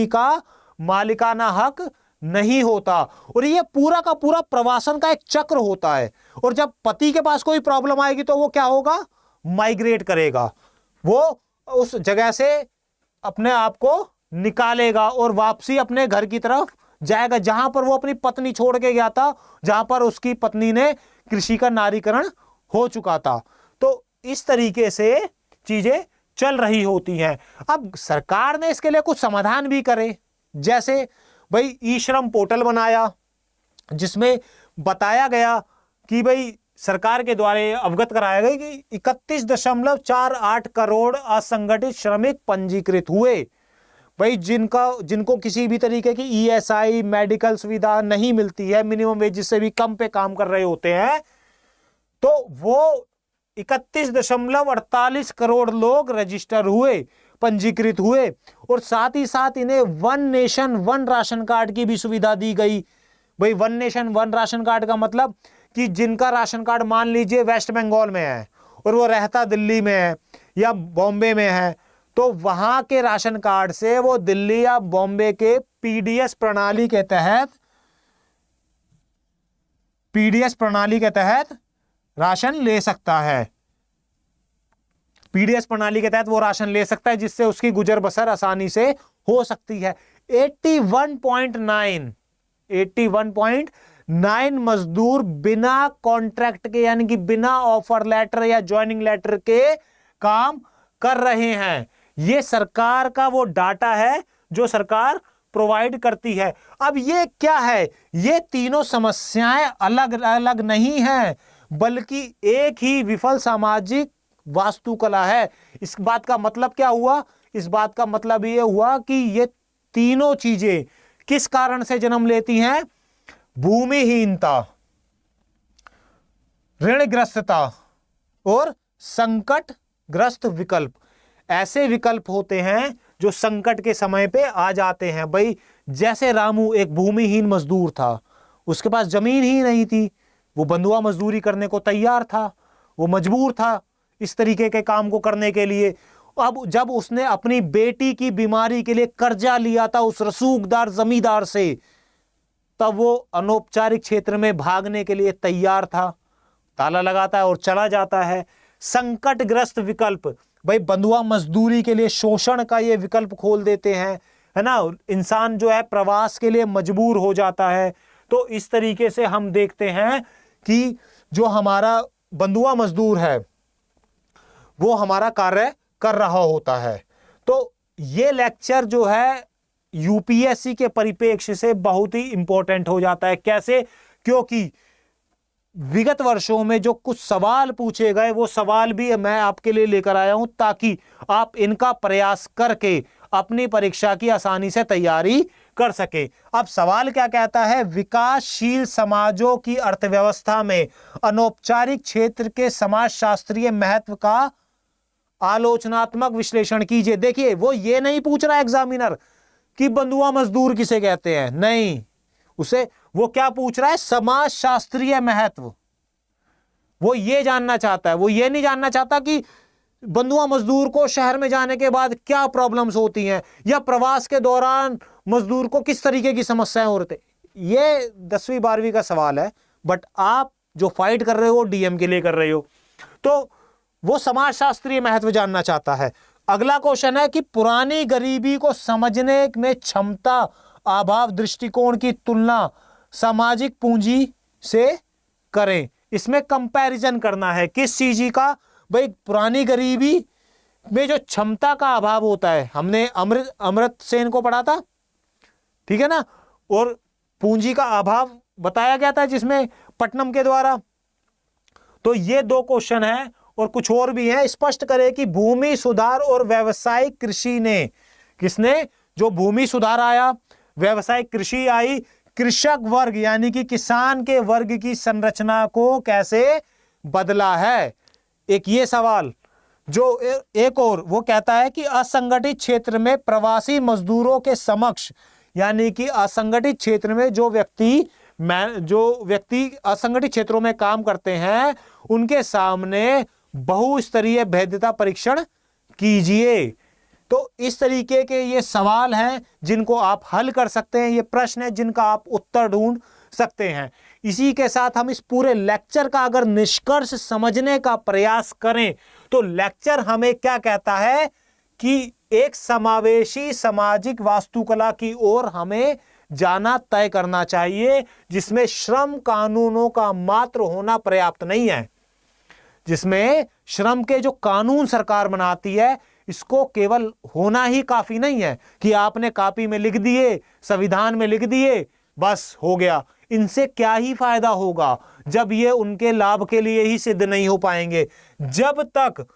का मालिकाना हक नहीं होता। और ये पूरा का पूरा प्रवासन का एक चक्र होता है। और जब पति के पास कोई प्रॉब्लम आएगी तो वो क्या होगा? माइग्रेट करेगा, वो उस जगह से अपने आप को निकालेगा और वापसी अपने घर की तरफ जाएगा, जहां पर वो अपनी पत्नी छोड़ के गया था, जहां पर उसकी पत्नी ने कृषि का नारीकरण हो चुका था। तो इस तरीके से चीजें चल रही होती हैं। अब सरकार ने इसके लिए कुछ समाधान भी करे, जैसे भाई ई श्रम पोर्टल बनाया, जिसमें बताया गया कि भाई सरकार के द्वारा अवगत कराया गया कि 31.48 करोड़ असंगठित श्रमिक पंजीकृत हुए। भाई जिनको किसी भी तरीके की ईएसआई, मेडिकल सुविधा नहीं मिलती है, मिनिमम वेज जिससे भी कम पे काम कर रहे होते हैं, तो वो 31.48 करोड़ लोग रजिस्टर हुए, पंजीकृत हुए। और साथ ही साथ इन्हें one nation one ration card की भी सुविधा दी गई। भाई one nation one ration card का मतलब कि जिनका राशन कार्ड मान लीजिए वेस्ट बंगाल में है और वो रहता दिल्ली में है या बॉम्बे में है, तो वहां के राशन कार्ड से वो दिल्ली या बॉम्बे के पीडीएस प्रणाली के तहत राशन ले सकता है। पीडीएस प्रणाली के तहत वो राशन ले सकता है, जिससे उसकी गुजर बसर आसानी से हो सकती है। 81.9 मजदूर बिना कॉन्ट्रैक्ट के, यानी कि बिना ऑफर लेटर या ज्वाइनिंग लेटर के काम कर रहे हैं। ये सरकार का वो डाटा है जो सरकार प्रोवाइड करती है। अब ये क्या है, ये तीनों समस्याएं अलग अलग नहीं हैं, बल्कि एक ही विफल सामाजिक वास्तुकला है। इस बात का मतलब क्या हुआ? इस बात का मतलब ये हुआ कि ये तीनों चीजें किस कारण से जन्म लेती हैं? भूमिहीनता, ऋणग्रस्तता और संकटग्रस्त विकल्प। ऐसे विकल्प होते हैं जो संकट के समय पे आ जाते हैं। भाई जैसे रामू एक भूमिहीन मजदूर था, उसके पास जमीन ही नहीं थी, वो बंधुआ मजदूरी करने को तैयार था, वो मजबूर था इस तरीके के काम को करने के लिए। अब जब उसने अपनी बेटी की बीमारी के लिए कर्जा लिया था उस रसूखदार जमींदार से, तब वो अनौपचारिक क्षेत्र में भागने के लिए तैयार था। ताला लगाता है और चला जाता है। संकटग्रस्त विकल्प, भाई बंधुआ मजदूरी के लिए शोषण का ये विकल्प खोल देते हैं, है ना। इंसान जो है प्रवास के लिए मजबूर हो जाता है। तो इस तरीके से हम देखते हैं कि जो हमारा बंधुआ मजदूर है वो हमारा कार्य कर रहा होता है। तो ये लेक्चर जो है यूपीएससी के परिप्रेक्ष्य से बहुत ही इंपॉर्टेंट हो जाता है। कैसे? क्योंकि विगत वर्षों में जो कुछ सवाल पूछे गए वो सवाल भी मैं आपके लिए लेकर आया हूं, ताकि आप इनका प्रयास करके अपनी परीक्षा की आसानी से तैयारी कर सके। अब सवाल क्या कहता है? विकासशील समाजों की अर्थव्यवस्था में अनौपचारिक क्षेत्र के समाजशास्त्रीय महत्व का आलोचनात्मक विश्लेषण कीजिए। देखिए, वो ये नहीं पूछ रहा एग्जामिनर कि बंधुआ मजदूर किसे कहते हैं, नहीं, उसे वो क्या पूछ रहा है? समाजशास्त्रीय महत्व। वो ये जानना चाहता है, वो ये नहीं जानना चाहता कि बंधुआ मजदूर को शहर में जाने के बाद क्या प्रॉब्लम्स होती हैं या प्रवास के दौरान मजदूर को किस तरीके की समस्याएं हो रही। ये 10वीं 12वीं का सवाल है, बट आप जो फाइट कर रहे हो डीएम के लिए कर रहे हो, तो वो समाजशास्त्रीय महत्व जानना चाहता है। अगला क्वेश्चन है कि पुरानी गरीबी को समझने में क्षमता अभाव दृष्टिकोण की तुलना सामाजिक पूंजी से करें। इसमें कंपैरिजन करना है किस चीज का? भाई पुरानी गरीबी में जो क्षमता का अभाव होता है, हमने अमृत सेन को पढ़ा था, ठीक है ना, और पूंजी का अभाव बताया गया था जिसमें पटनम के द्वारा। तो ये 2 क्वेश्चन है और कुछ और भी है। स्पष्ट करें कि भूमि सुधार और व्यावसायिक कृषि ने, किसने? जो भूमि सुधार आया, व्यावसायिक कृषि आई, कृषक वर्ग यानी कि किसान के वर्ग की संरचना को कैसे बदला है। एक ये सवाल। जो एक और वो कहता है कि असंगठित क्षेत्र में प्रवासी मजदूरों के समक्ष, यानी कि असंगठित क्षेत्र में जो व्यक्ति असंगठित क्षेत्रों में काम करते हैं उनके सामने बहुस्तरीय भेद्यता परीक्षण कीजिए। तो इस तरीके के ये सवाल हैं जिनको आप हल कर सकते हैं, ये प्रश्न है जिनका आप उत्तर ढूंढ सकते हैं। इसी के साथ हम इस पूरे लेक्चर का अगर निष्कर्ष समझने का प्रयास करें तो लेक्चर हमें क्या कहता है कि एक समावेशी सामाजिक वास्तुकला की ओर हमें जाना तय करना चाहिए, जिसमें श्रम कानूनों का मात्र होना पर्याप्त नहीं है, जिसमें श्रम के जो कानून सरकार बनाती है इसको केवल होना ही काफी नहीं है कि आपने कॉपी में लिख दिए, संविधान में लिख दिए, बस हो गया। इनसे क्या ही फायदा होगा जब ये उनके लाभ के लिए ही सिद्ध नहीं हो पाएंगे। जब तक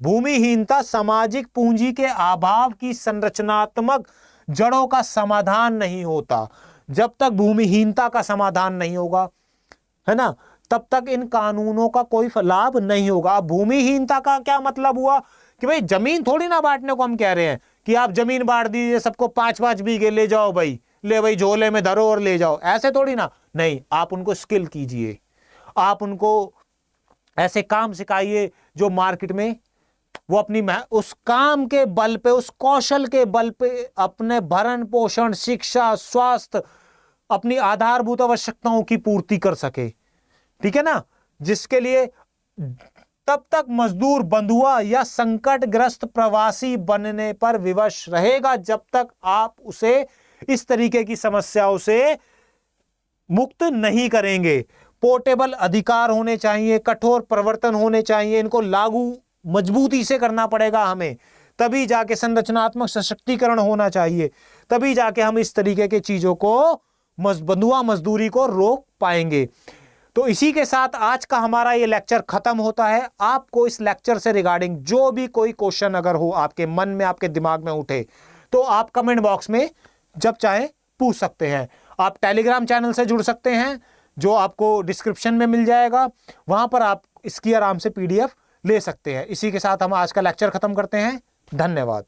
भूमिहीनता सामाजिक पूंजी के अभाव की संरचनात्मक जड़ों का समाधान नहीं होता, जब तक भूमिहीनता का समाधान नहीं होगा, है ना, तब तक इन कानूनों का कोई लाभ नहीं होगा। भूमिहीनता का क्या मतलब हुआ कि भाई जमीन थोड़ी ना बांटने को हम कह रहे हैं कि आप जमीन बांट दीजिए, सबको 5-5 बीघे ले जाओ, भाई ले भाई झोले में धरो और ले जाओ, ऐसे थोड़ी ना। नहीं, आप उनको स्किल कीजिए, आप उनको ऐसे काम सिखाइए जो मार्केट में वो अपनी उस काम के बल पे, उस कौशल के बल पे अपने भरण पोषण, शिक्षा, स्वास्थ्य, अपनी आधारभूत आवश्यकताओं की पूर्ति कर सके। ठीक है ना, जिसके लिए तब तक मजदूर बंधुआ या संकटग्रस्त प्रवासी बनने पर विवश रहेगा जब तक आप उसे इस तरीके की समस्याओं से मुक्त नहीं करेंगे। पोर्टेबल अधिकार होने चाहिए, कठोर प्रवर्तन होने चाहिए, इनको लागू मजबूती से करना पड़ेगा हमें, तभी जाके संरचनात्मक सशक्तिकरण होना चाहिए, तभी जाके हम इस तरीके के चीजों को, बंधुआ मजदूरी को रोक पाएंगे। तो इसी के साथ आज का हमारा ये लेक्चर खत्म होता है। आपको इस लेक्चर से रिगार्डिंग जो भी कोई क्वेश्चन अगर हो आपके मन में, आपके दिमाग में उठे, तो आप कमेंट बॉक्स में जब चाहे पूछ सकते हैं। आप टेलीग्राम चैनल से जुड़ सकते हैं जो आपको डिस्क्रिप्शन में मिल जाएगा, वहां पर आप इसकी आराम से PDF ले सकते हैं। इसी के साथ हम आज का लेक्चर खत्म करते हैं। धन्यवाद।